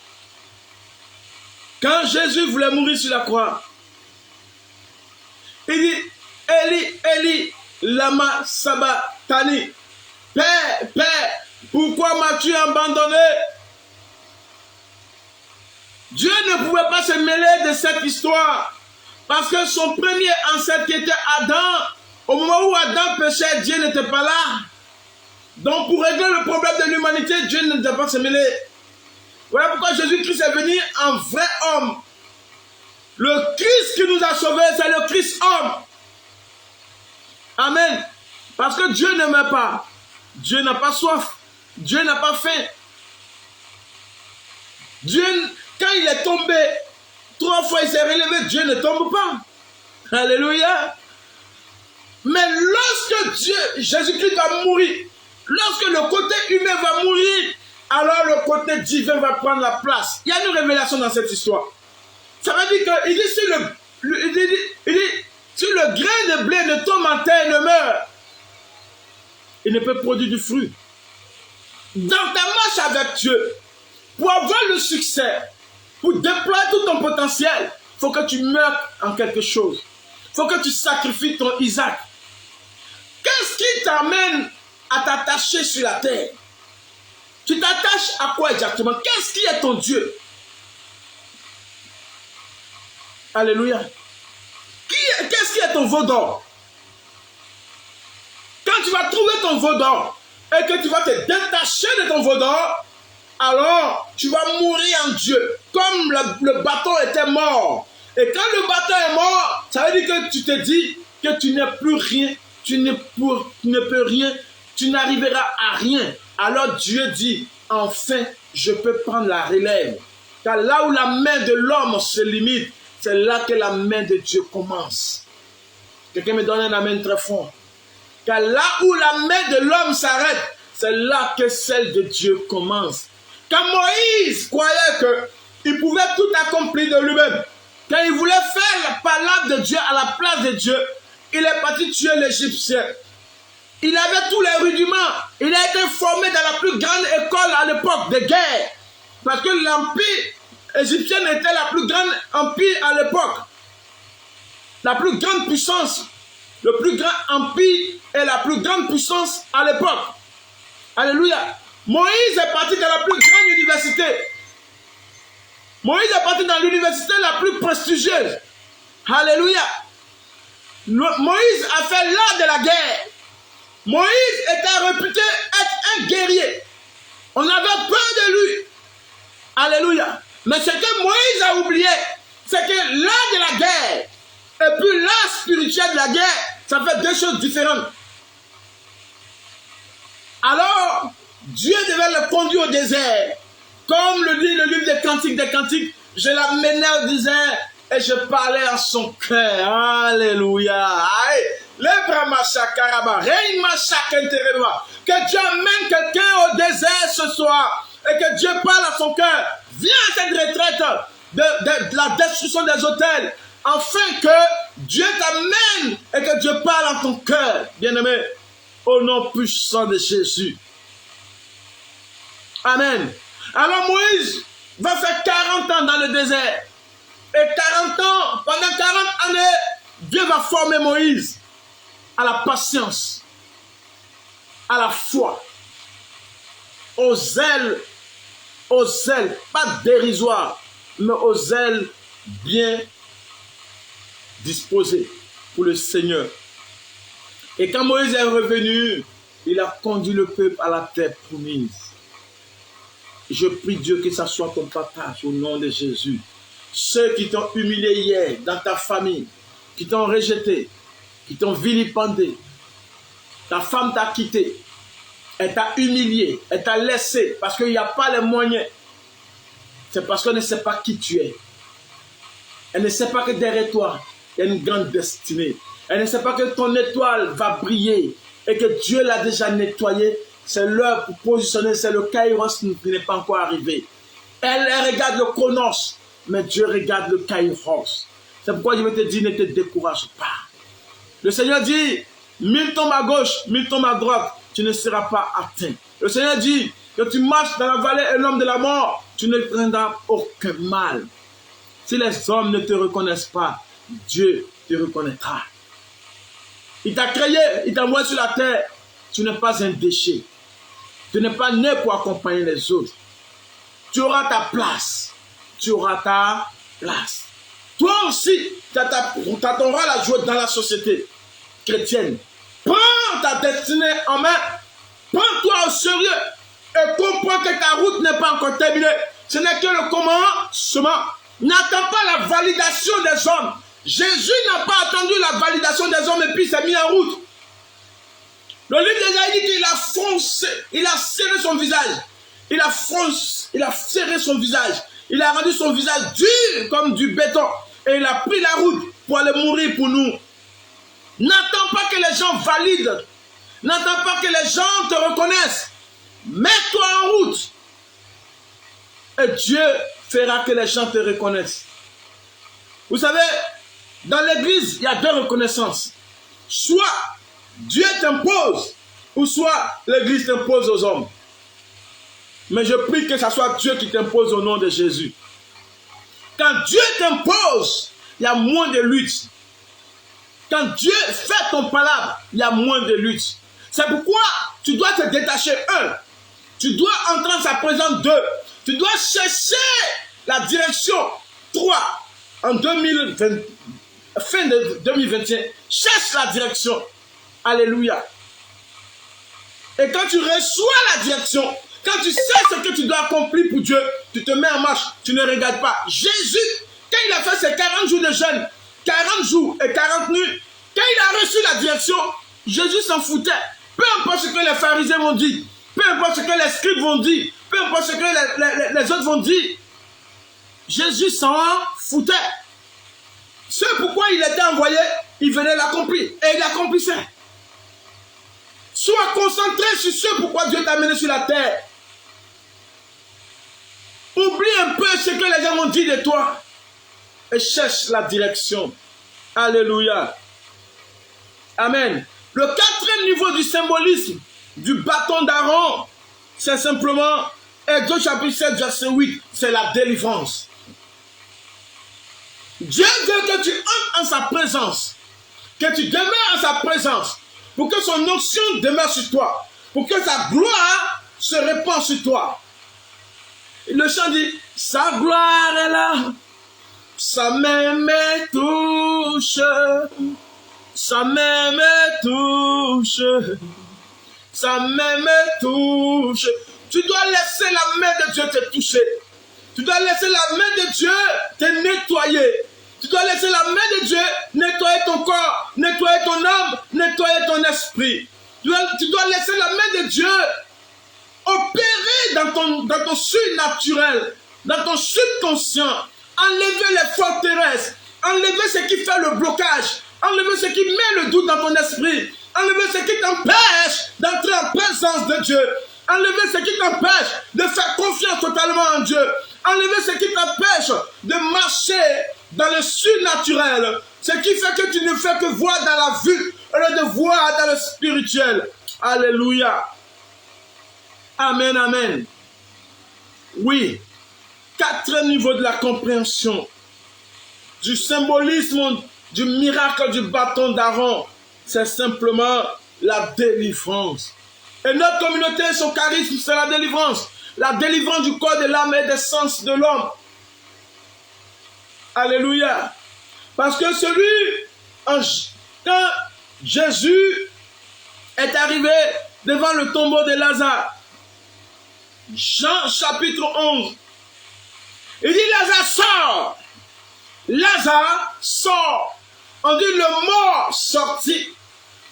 il dit, Eli, Eli, lama sabachthani. Père, Père, pourquoi m'as-tu abandonné? Dieu ne pouvait pas se mêler de cette histoire. Parce que son premier ancêtre qui était Adam, au moment où Adam péchait, Dieu n'était pas là. Donc pour régler le problème de l'humanité, Dieu ne devait pas se mêler. Voilà pourquoi Jésus-Christ est venu en vrai homme. Le Christ qui nous a sauvés, c'est le Christ homme. Amen. Parce que Dieu ne meurt pas. Dieu n'a pas soif. Dieu n'a pas faim. Dieu, quand il est tombé, 3 fois il s'est relevé, Dieu ne tombe pas. Alléluia. Mais lorsque Jésus-Christ va mourir, lorsque le côté humain va mourir, alors le côté divin va prendre la place. Il y a une révélation dans cette histoire. Ça veut dire qu'il dit, si le grain de blé ne tombe en terre et ne meurt, il ne peut produire du fruit. Dans ta marche avec Dieu, pour avoir le succès, pour déployer tout ton potentiel, il faut que tu meurs en quelque chose. Il faut que tu sacrifies ton Isaac. Qu'est-ce qui t'amène à t'attacher sur la terre? Tu t'attaches à quoi exactement? Qu'est-ce qui est ton Dieu? Alléluia. Qu'est-ce qui est ton veau d'or? Quand tu vas trouver ton veau d'or et que tu vas te détacher de ton veau d'or, alors tu vas mourir en Dieu. Comme le bâton était mort. Et quand le bâton est mort, ça veut dire que tu te dis que tu n'es plus rien, tu ne peux rien, tu n'arriveras à rien. Alors Dieu dit, enfin, je peux prendre la relève. Car là où la main de l'homme se limite, c'est là que la main de Dieu commence. Quelqu'un me donne un amen très fort. Car là où la main de l'homme s'arrête, c'est là que celle de Dieu commence. Quand Moïse croyait qu'il pouvait tout accomplir de lui-même, quand il voulait faire la parole de Dieu à la place de Dieu, il est parti tuer l'Égyptien. Il avait tous les rudiments. Il a été formé dans la plus grande école à l'époque de guerre. Parce que l'empire égyptien était la plus grande empire à l'époque. La plus grande puissance. Le plus grand empire et la plus grande puissance à l'époque. Alléluia. Moïse est parti dans la plus grande université. Moïse est parti dans l'université la plus prestigieuse. Alléluia. Moïse a fait l'art de la guerre. Moïse était réputé être un guerrier. On avait peur de lui. Alléluia. Mais ce que Moïse a oublié, c'est que l'art de la guerre et puis l'art spirituel de la guerre, ça fait deux choses différentes. Alors, Dieu devait le conduire au désert Comme le dit le livre des Cantiques, je l'amenais au désert et je parlais à son cœur. Alléluia. Que Dieu amène quelqu'un au désert ce soir et que Dieu parle à son cœur. Viens à cette retraite de la destruction des autels, afin que Dieu t'amène et que Dieu parle à ton cœur, bien-aimé, au nom puissant de Jésus. Amen. Alors Moïse va faire 40 ans dans le désert. Et 40 ans, pendant 40 années, Dieu va former Moïse à la patience, à la foi, au zèle, pas dérisoire, mais au zèle bien disposé pour le Seigneur. Et quand Moïse est revenu, il a conduit le peuple à la terre promise. Je prie Dieu que ça soit ton partage au nom de Jésus. Ceux qui t'ont humilié hier dans ta famille, qui t'ont rejeté, qui t'ont vilipendé, ta femme t'a quitté, elle t'a humilié, elle t'a laissé parce qu'il n'y a pas les moyens. C'est parce qu'elle ne sait pas qui tu es. Elle ne sait pas que derrière toi, il y a une grande destinée. Elle ne sait pas que ton étoile va briller et que Dieu l'a déjà nettoyée. C'est l'heure pour positionner, c'est le kairos qui n'est pas encore arrivé. Elle regarde le chronos, mais Dieu regarde le kairos. C'est pourquoi je vais te dire, ne te décourage pas. Le Seigneur dit, 1000 tombent à gauche, 1000 tombent à droite, tu ne seras pas atteint. Le Seigneur dit que tu marches dans la vallée et l'homme de la mort, tu ne craindras aucun mal. Si les hommes ne te reconnaissent pas, Dieu te reconnaîtra. Il t'a créé, il t'a envoyé sur la terre. Tu n'es pas un déchet. Tu n'es pas né pour accompagner les autres. Tu auras ta place. Tu auras ta place. Toi aussi, tu attendras la joie dans la société chrétienne. Prends ta destinée en main. Prends-toi au sérieux et comprends que ta route n'est pas encore terminée. Ce n'est que le commencement. N'attends pas la validation des hommes. Jésus n'a pas attendu la validation des hommes et puis s'est mis en route. Le livre d'Ésaïe dit qu'il a foncé, il a serré son visage. Il a serré son visage. Il a rendu son visage dur comme du béton. Et il a pris la route pour aller mourir pour nous. N'attends pas que les gens valident. N'attends pas que les gens te reconnaissent. Mets-toi en route. Et Dieu fera que les gens te reconnaissent. Vous savez, dans l'église, il y a deux reconnaissances. Soit Dieu t'impose, ou soit l'église t'impose aux hommes. Mais je prie que ce soit Dieu qui t'impose au nom de Jésus. Quand Dieu t'impose, il y a moins de lutte. Quand Dieu fait ton palabre, il y a moins de lutte. C'est pourquoi tu dois te détacher, 1. Tu dois entrer en sa présence, 2. Tu dois chercher la direction, 3. En 2020, fin de 2021, cherche la direction. Alléluia. Et quand tu reçois la direction, quand tu sais ce que tu dois accomplir pour Dieu, tu te mets en marche, tu ne regardes pas. Jésus, quand il a fait ses 40 jours de jeûne, 40 jours et 40 nuits, quand il a reçu la direction, Jésus s'en foutait. Peu importe ce que les pharisiens vont dire, peu importe ce que les scribes vont dire, peu importe ce que les autres vont dire, Jésus s'en foutait. C'est pourquoi il était envoyé, il venait l'accomplir. Et il accomplissait. Sois concentré sur ce pourquoi Dieu t'a amené sur la terre. Oublie un peu ce que les gens ont dit de toi. Et cherche la direction. Alléluia. Amen. Le 4e niveau du symbolisme du bâton d'Aaron, c'est simplement Exode chapitre 7, verset 8. C'est la délivrance. Dieu veut que tu entres en sa présence, que tu demeures en sa présence, pour que son onction demeure sur toi, pour que sa gloire se répand sur toi. Et le chant dit, sa gloire est là, sa main me touche, sa main me touche, sa main me touche. Tu dois laisser la main de Dieu te toucher. Tu dois laisser la main de Dieu te nettoyer. Tu dois laisser la main de Dieu nettoyer ton corps, nettoyer ton âme, nettoyer ton esprit. Tu dois laisser la main de Dieu opérer dans ton surnaturel, dans ton subconscient, enlever les forteresses, enlever ce qui fait le blocage, enlever ce qui met le doute dans ton esprit, enlever ce qui t'empêche d'entrer en présence de Dieu, enlever ce qui t'empêche de faire confiance totalement en Dieu, enlever ce qui t'empêche de marcher dans le surnaturel, ce qui fait que tu ne fais que voir dans la vue au lieu de voir dans le spirituel. Alléluia. Amen, amen. Oui, 4 niveaux de la compréhension du symbolisme du miracle du bâton d'Aaron, c'est simplement la délivrance. Et notre communauté, son charisme, c'est la délivrance. La délivrance du corps, de l'âme et des sens de l'homme. Alléluia. Parce que quand Jésus est arrivé devant le tombeau de Lazare, Jean chapitre 11, il dit Lazare sort. Lazare sort. On dit le mort sorti.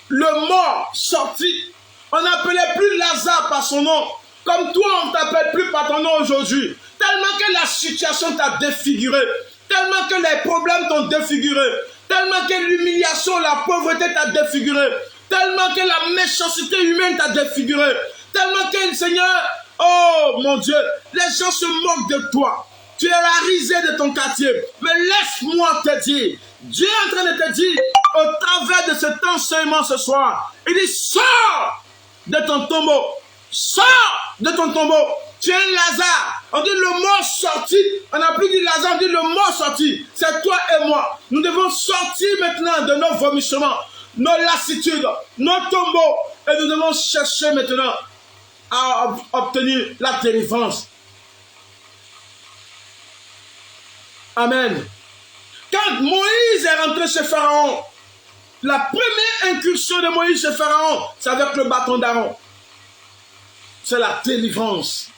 Le mort sorti. On n'appelait plus Lazare par son nom. Comme toi, on ne t'appelle plus par ton nom aujourd'hui. Tellement que la situation t'a défiguré. Tellement que les problèmes t'ont défiguré. Tellement que l'humiliation, la pauvreté t'a défiguré. Tellement que la méchanceté humaine t'a défiguré. Tellement que, Seigneur, oh mon Dieu, les gens se moquent de toi. Tu es la risée de ton quartier. Mais laisse-moi te dire, Dieu est en train de te dire, au travers de cet enseignement ce soir, il dit, sors de ton tombeau. Sors de ton tombeau. Tu es un Lazare. On dit le mort sorti. On n'a plus dit Lazare, on dit le mort sorti. C'est toi et moi. Nous devons sortir maintenant de nos vomissements, nos lassitudes, nos tombeaux. Et nous devons chercher maintenant à obtenir la délivrance. Amen. Quand Moïse est rentré chez Pharaon, la première incursion de Moïse chez Pharaon, c'est avec le bâton d'Aaron. C'est la délivrance.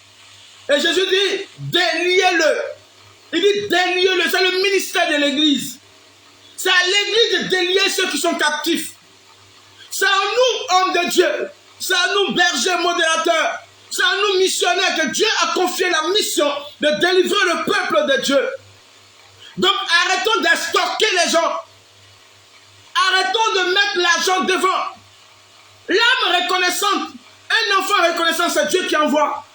Et Jésus dit, déliez-le. Il dit, déliez-le. C'est le ministère de l'Église. C'est à l'Église de délier ceux qui sont captifs. C'est à nous, hommes de Dieu. C'est à nous, bergers, modérateurs. C'est à nous, missionnaires, que Dieu a confié la mission de délivrer le peuple de Dieu. Donc, arrêtons d'estorquer les gens. Arrêtons de mettre l'argent devant. L'âme reconnaissante, un enfant reconnaissant, c'est Dieu qui envoie.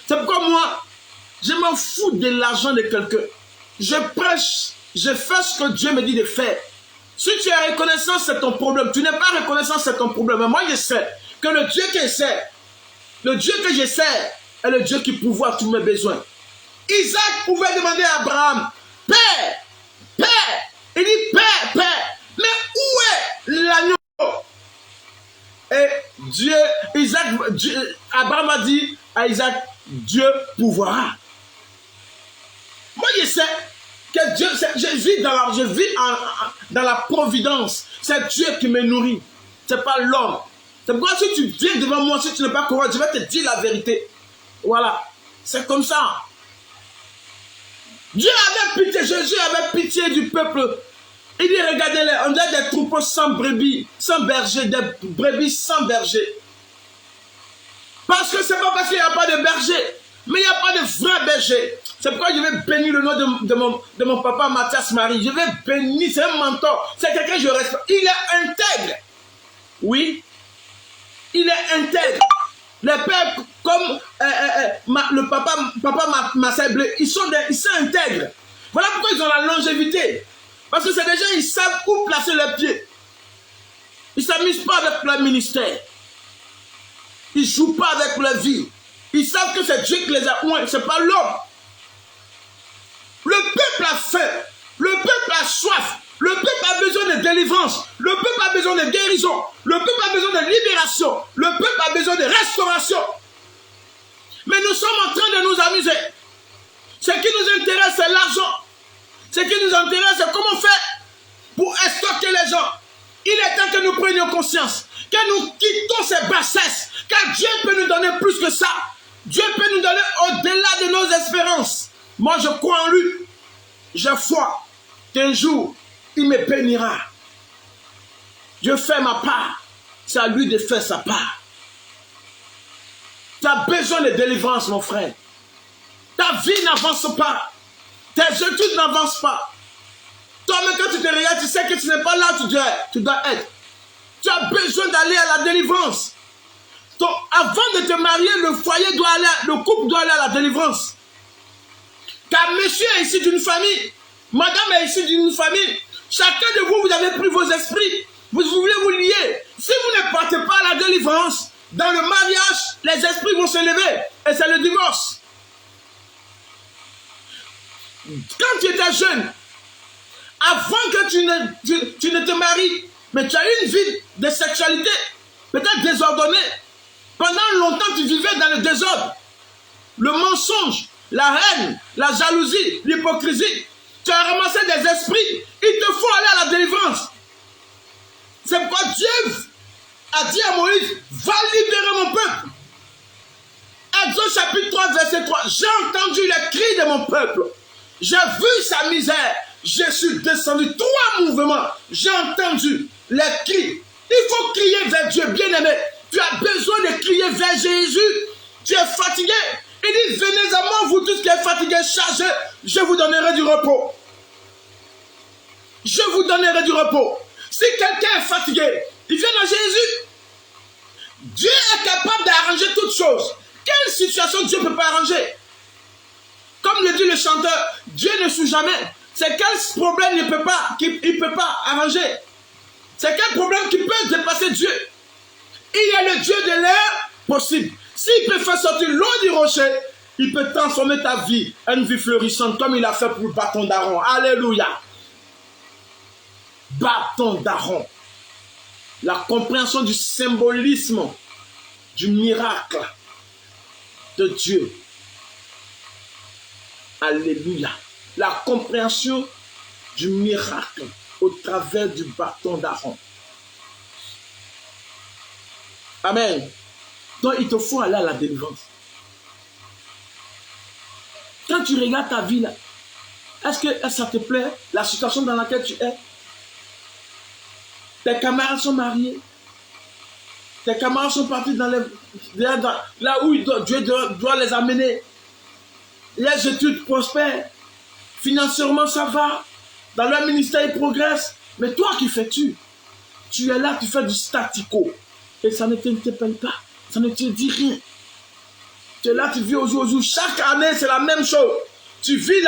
C'est pourquoi moi, je m'en fous de l'argent de quelqu'un. Je prêche, je fais ce que Dieu me dit de faire. Si tu es reconnaissant, c'est ton problème. Tu n'es pas reconnaissant, c'est ton problème. Mais moi, je sais que le Dieu que je sers, le Dieu que je sers, est le Dieu qui pourvoit tous mes besoins. Isaac pouvait demander à Abraham, Père, Père. Il dit, Père, Père. Mais où est l'agneau? Et Abraham a dit à Isaac, Dieu pourvoira. Moi, je sais que Dieu, je vis dans la providence. C'est Dieu qui me nourrit. Ce n'est pas l'homme. C'est pourquoi si tu viens devant moi, si tu n'es pas correct, je vais te dire la vérité. Voilà. C'est comme ça. Dieu avait pitié, Jésus avait pitié du peuple. Il dit, regardez-les, on a des troupeaux sans brebis, sans berger, des brebis sans berger. Parce que c'est pas parce qu'il n'y a pas de berger, mais il n'y a pas de vrai berger. C'est pourquoi je vais bénir le nom de mon papa Mathias Marie. Je vais bénir, c'est un mentor, c'est quelqu'un que je respecte. Il est intègre. Oui, il est intègre. Les pères comme le papa Marcel Blé, ils sont intègres. Voilà pourquoi ils ont la longévité. Parce que c'est des gens, ils savent où placer leurs pieds. Ils ne s'amusent pas avec leur ministère. Ils ne jouent pas avec leur vie. Ils savent que c'est Dieu qui les a oints, ce n'est pas l'homme. Le peuple a faim. Le peuple a soif. Le peuple a besoin de délivrance. Le peuple a besoin de guérison. Le peuple a besoin de libération. Le peuple a besoin de restauration. Mais nous sommes en train de nous amuser. Ce qui nous intéresse, c'est l'argent. Ce qui nous intéresse, c'est comment faire pour estorquer les gens. Il est temps que nous prenions conscience, que nous quittons ces bassesses, car Dieu peut nous donner plus que ça. Dieu peut nous donner au-delà de nos espérances. Moi, je crois en lui. J'ai foi qu'un jour, il me bénira. Je fais ma part. C'est à lui de faire sa part. Tu as besoin de délivrance, mon frère. Ta vie n'avance pas. Tes études n'avancent pas. Toi-même, quand tu te regardes, tu sais que tu n'es pas là où tu dois être. Tu as besoin d'aller à la délivrance. Donc, avant de te marier, le couple doit aller à la délivrance. Car monsieur est issu d'une famille. Madame est issue d'une famille. Chacun de vous, vous avez pris vos esprits. Vous voulez vous lier. Si vous ne partez pas à la délivrance, dans le mariage, les esprits vont se lever. Et c'est le divorce. Quand tu étais jeune, avant que tu ne te maries, mais tu as eu une vie de sexualité, peut-être désordonnée. Pendant longtemps, tu vivais dans le désordre. Le mensonge, la haine, la jalousie, l'hypocrisie. Tu as ramassé des esprits. Il te faut aller à la délivrance. C'est pourquoi Dieu a dit à Moïse, va libérer mon peuple. Exode chapitre 3, verset 3. J'ai entendu les cris de mon peuple. J'ai vu sa misère. Je suis descendu. 3 mouvements. J'ai entendu les cris. Il faut crier vers Dieu, bien-aimé. Tu as besoin de crier vers Jésus. Tu es fatigué. Il dit, venez à moi, vous tous qui êtes fatigués, chargés. Je vous donnerai du repos. Je vous donnerai du repos. Si quelqu'un est fatigué, il vient à Jésus. Dieu est capable d'arranger toutes choses. Quelle situation Dieu ne peut pas arranger? Comme le dit le chanteur, Dieu ne suit jamais. C'est quel problème il ne peut pas arranger? C'est quel problème qui peut dépasser Dieu? Il y a le Dieu de l'air possible. S'il peut faire sortir l'eau du rocher, il peut transformer ta vie en une vie florissante comme il a fait pour le bâton d'Aaron. Alléluia. Bâton d'Aaron. La compréhension du symbolisme du miracle de Dieu. Alléluia. La compréhension du miracle au travers du bâton d'Aaron. Amen. Donc il te faut aller à la délivrance. Quand tu regardes ta vie là, est-ce que ça te plaît, la situation dans laquelle tu es? Tes camarades sont mariés. Tes camarades sont partis là où Dieu doit les amener. Les études prospèrent. Financièrement, ça va. Dans leur ministère, ils progressent. Mais toi, qui fais-tu? Tu es là, tu fais du statico. Et ça ne t'interpelle pas. Ça ne te dit rien. Tu es là, tu vis au jour au jour. Chaque année, c'est la même chose. Tu vis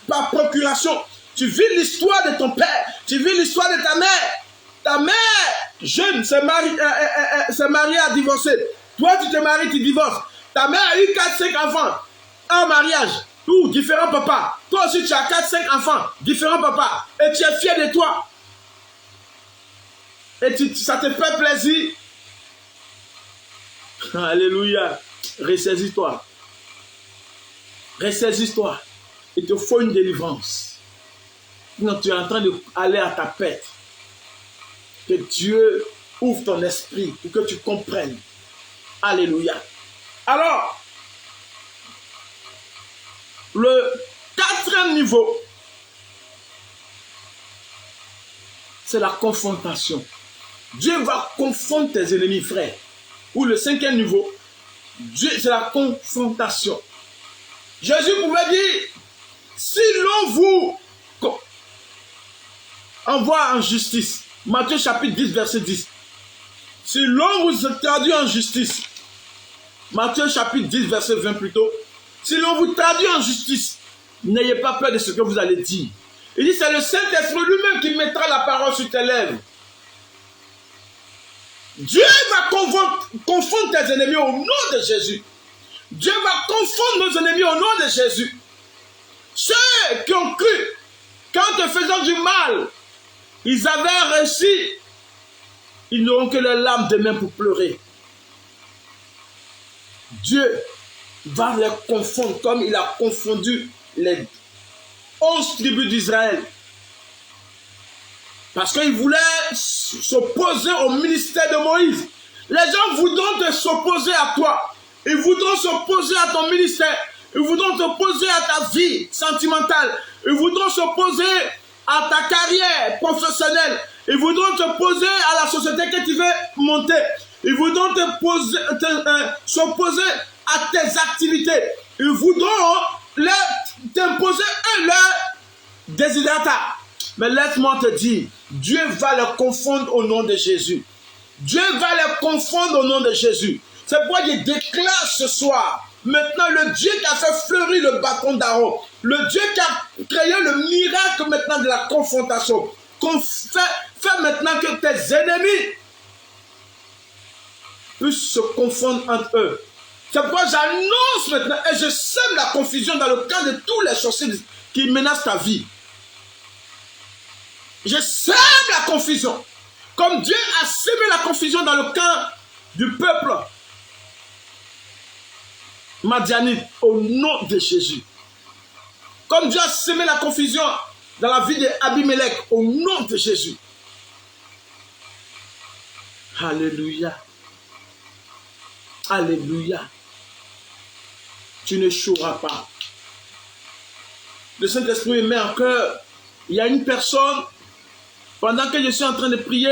par procuration. Tu vis l'histoire de ton père. Tu vis l'histoire de ta mère. Ta mère, jeune, s'est mariée à divorcer. Toi, tu te maries, tu divorces. Ta mère a eu 4-5 enfants. Un mariage. Tout, différents papas. Toi aussi, tu as 4-5 enfants. Différents papas. Et tu es fier de toi. Et ça te fait plaisir. Alléluia. Ressaisis-toi. Ressaisis-toi. Il te faut une délivrance. Sinon, tu es en train d'aller à ta perte. Que Dieu ouvre ton esprit pour que tu comprennes. Alléluia. Alors, le 4e niveau, c'est la confrontation. Dieu va confondre tes ennemis, frère. Ou le 5e niveau, c'est la confrontation. Jésus pouvait dire, si l'on vous envoie en justice, Matthieu chapitre 10, verset 10. Si l'on vous traduit en justice, Matthieu chapitre 10, verset 20 plutôt. Si l'on vous traduit en justice, n'ayez pas peur de ce que vous allez dire. Il dit, c'est le Saint-Esprit lui-même qui mettra la parole sur tes lèvres. Dieu va confondre tes ennemis au nom de Jésus. Dieu va confondre nos ennemis au nom de Jésus. Ceux qui ont cru qu'en te faisant du mal, ils avaient réussi, ils n'auront que les larmes de main pour pleurer. Dieu va les confondre comme il a confondu les 11 tribus d'Israël. Parce qu'ils voulaient s'opposer au ministère de Moïse. Les gens voudront s'opposer à toi. Ils voudront s'opposer à ton ministère. Ils voudront s'opposer à ta vie sentimentale. Ils voudront s'opposer à ta carrière professionnelle. Ils voudront s'opposer à la société que tu veux monter. Ils voudront s'opposer à tes activités. Ils voudront t'imposer leur désidérata. Mais laisse-moi te dire, Dieu va les confondre au nom de Jésus. Dieu va les confondre au nom de Jésus. C'est pourquoi je déclare ce soir, maintenant le Dieu qui a fait fleurir le bâton d'Aaron, le Dieu qui a créé le miracle maintenant de la confrontation, fait maintenant que tes ennemis puissent se confondre entre eux. C'est pourquoi j'annonce maintenant et je sème la confusion dans le camp de tous les sorciers qui menacent ta vie. Je sème la confusion. Comme Dieu a sémé la confusion dans le camp du peuple madianite au nom de Jésus. Comme Dieu a sémé la confusion dans la vie d'Abimelech au nom de Jésus. Alléluia. Alléluia. Tu n'échoueras pas. Le Saint-Esprit met en cœur. Il y a une personne, pendant que je suis en train de prier,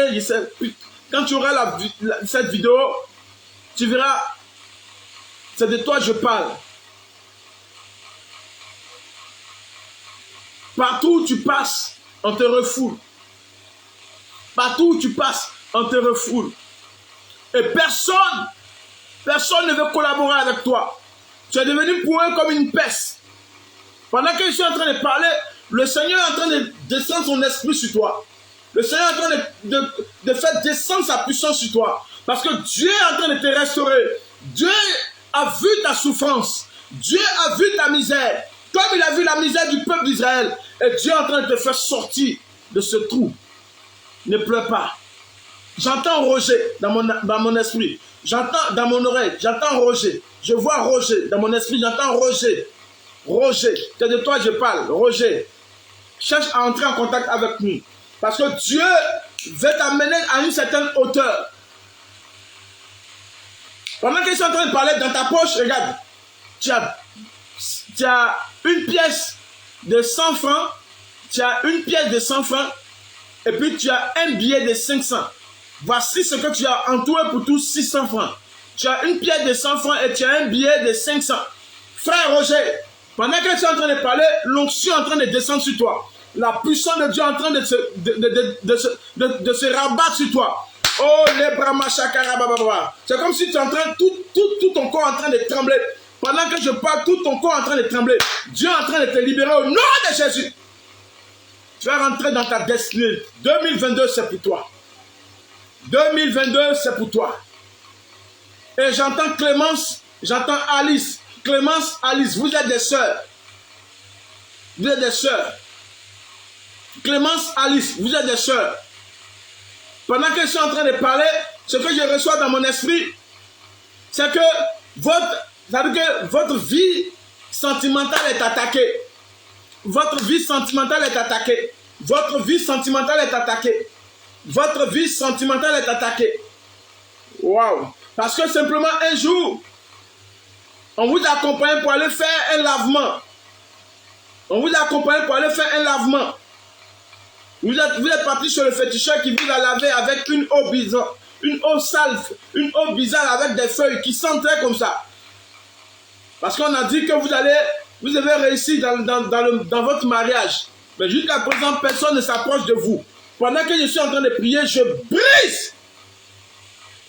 quand tu auras cette vidéo, tu verras, c'est de toi que je parle. Partout où tu passes, on te refoule. Partout où tu passes, on te refoule. Et personne ne veut collaborer avec toi. Tu es devenu pour eux comme une peste. Pendant que je suis en train de parler, le Seigneur est en train de descendre son esprit sur toi. Le Seigneur est en train de faire descendre sa puissance sur toi. Parce que Dieu est en train de te restaurer. Dieu a vu ta souffrance. Dieu a vu ta misère. Comme il a vu la misère du peuple d'Israël. Et Dieu est en train de te faire sortir de ce trou. Ne pleure pas. J'entends Roger dans mon esprit. J'entends dans mon oreille. J'entends Roger. Je vois Roger dans mon esprit. J'entends Roger. Roger. C'est de toi que je parle. Roger. Cherche à entrer en contact avec nous. Parce que Dieu veut t'amener à une certaine hauteur. Pendant que je suis en train de parler, dans ta poche, regarde. Tu as une pièce de 100 francs. Tu as une pièce de 100 francs. Et puis tu as un billet de 500. Voici ce que tu as entouré pour tous 600 francs. Tu as une pièce de 100 francs et tu as un billet de 500. Frère Roger, pendant que je suis en train de parler, l'onction est en train de descendre sur toi. La puissance de Dieu est en train de se rabattre sur toi. Oh, les bramachakara. C'est comme si tu es en train, tout ton corps est en train de trembler. Pendant que je parle, tout ton corps est en train de trembler. Dieu est en train de te libérer au nom de Jésus. Tu vas rentrer dans ta destinée. 2022, c'est pour toi. 2022, c'est pour toi. Et j'entends Clémence, j'entends Alice. Clémence, Alice, vous êtes des sœurs. Vous êtes des sœurs. Clémence, Alice, vous êtes des sœurs. Pendant que je suis en train de parler, ce que je reçois dans mon esprit, c'est que votre vie sentimentale est attaquée. Votre vie sentimentale est attaquée. Votre vie sentimentale est attaquée. Votre vie sentimentale est attaquée. Waouh! Parce que simplement un jour, on vous accompagne pour aller faire un lavement. On vous accompagne pour aller faire un lavement. Vous êtes parti sur le féticheur qui vous a lavé avec une eau bizarre, une eau sale, une eau bizarre avec des feuilles qui sentaient comme ça. Parce qu'on a dit que vous avez réussi dans votre mariage. Mais jusqu'à présent, personne ne s'approche de vous. Pendant que je suis en train de prier, je brise.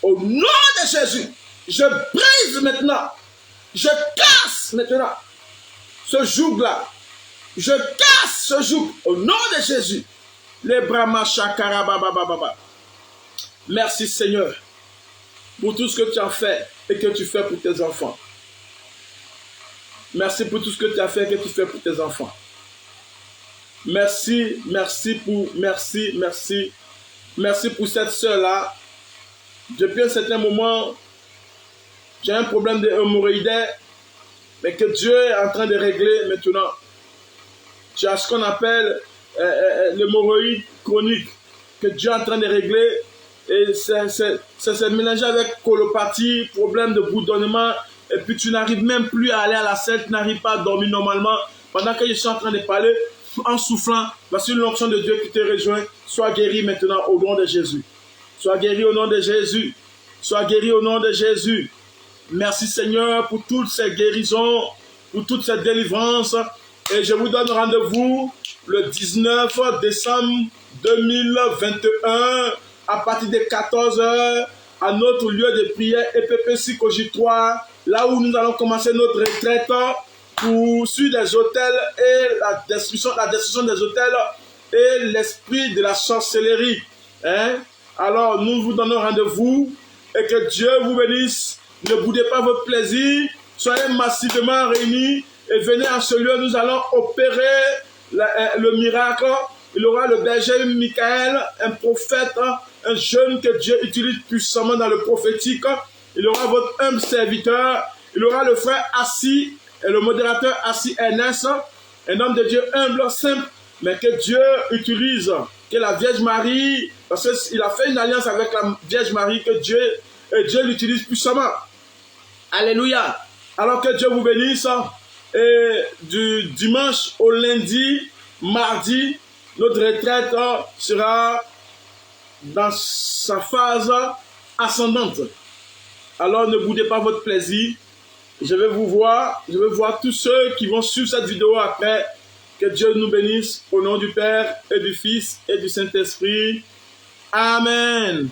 Au nom de Jésus, je brise maintenant. Je casse maintenant ce joug-là. Je casse ce joug au nom de Jésus. Les brahma shakara baba. Merci Seigneur pour tout ce que tu as fait et que tu fais pour tes enfants. Merci pour tout ce que tu as fait et que tu fais pour tes enfants. Merci pour cette soeur-là. Depuis un certain moment, j'ai un problème d'hémorroïdes, mais que Dieu est en train de régler maintenant. Tu as ce qu'on appelle l'hémorroïde chronique, que Dieu est en train de régler, et c'est mélangé avec colopathie, problème de bourdonnement, et puis tu n'arrives même plus à aller à la selle, tu n'arrives pas à dormir normalement. Pendant que je suis en train de parler, en soufflant, voici l'onction de Dieu qui te rejoint. Sois guéri maintenant au nom de Jésus. Sois guéri au nom de Jésus. Sois guéri au nom de Jésus. Merci Seigneur pour toutes ces guérisons, pour toutes ces délivrances. Et je vous donne rendez-vous le 19 décembre 2021 à partir de 14h à notre lieu de prière EPP Cogitoir, là où nous allons commencer notre retraite pour suivre des hôtels et la destruction des hôtels et l'esprit de la sorcellerie. Alors nous vous donnons rendez-vous et que Dieu vous bénisse. Ne boudez pas votre plaisir, soyez massivement réunis et venez en ce lieu, nous allons opérer le miracle. Il y aura le berger Michael, un prophète, un jeune que Dieu utilise puissamment dans le prophétique. Il y aura votre humble serviteur. Il y aura le frère Assis et le modérateur Assis Ernest, un homme de Dieu humble, simple, mais que Dieu utilise, que la Vierge Marie, parce qu'il a fait une alliance avec la Vierge Marie, que Dieu l'utilise puissamment. Alléluia. Alors que Dieu vous bénisse. Et du dimanche au lundi, mardi, notre retraite sera dans sa phase ascendante. Alors ne boudez pas votre plaisir. Je vais voir tous ceux qui vont suivre cette vidéo après. Que Dieu nous bénisse au nom du Père et du Fils et du Saint-Esprit. Amen.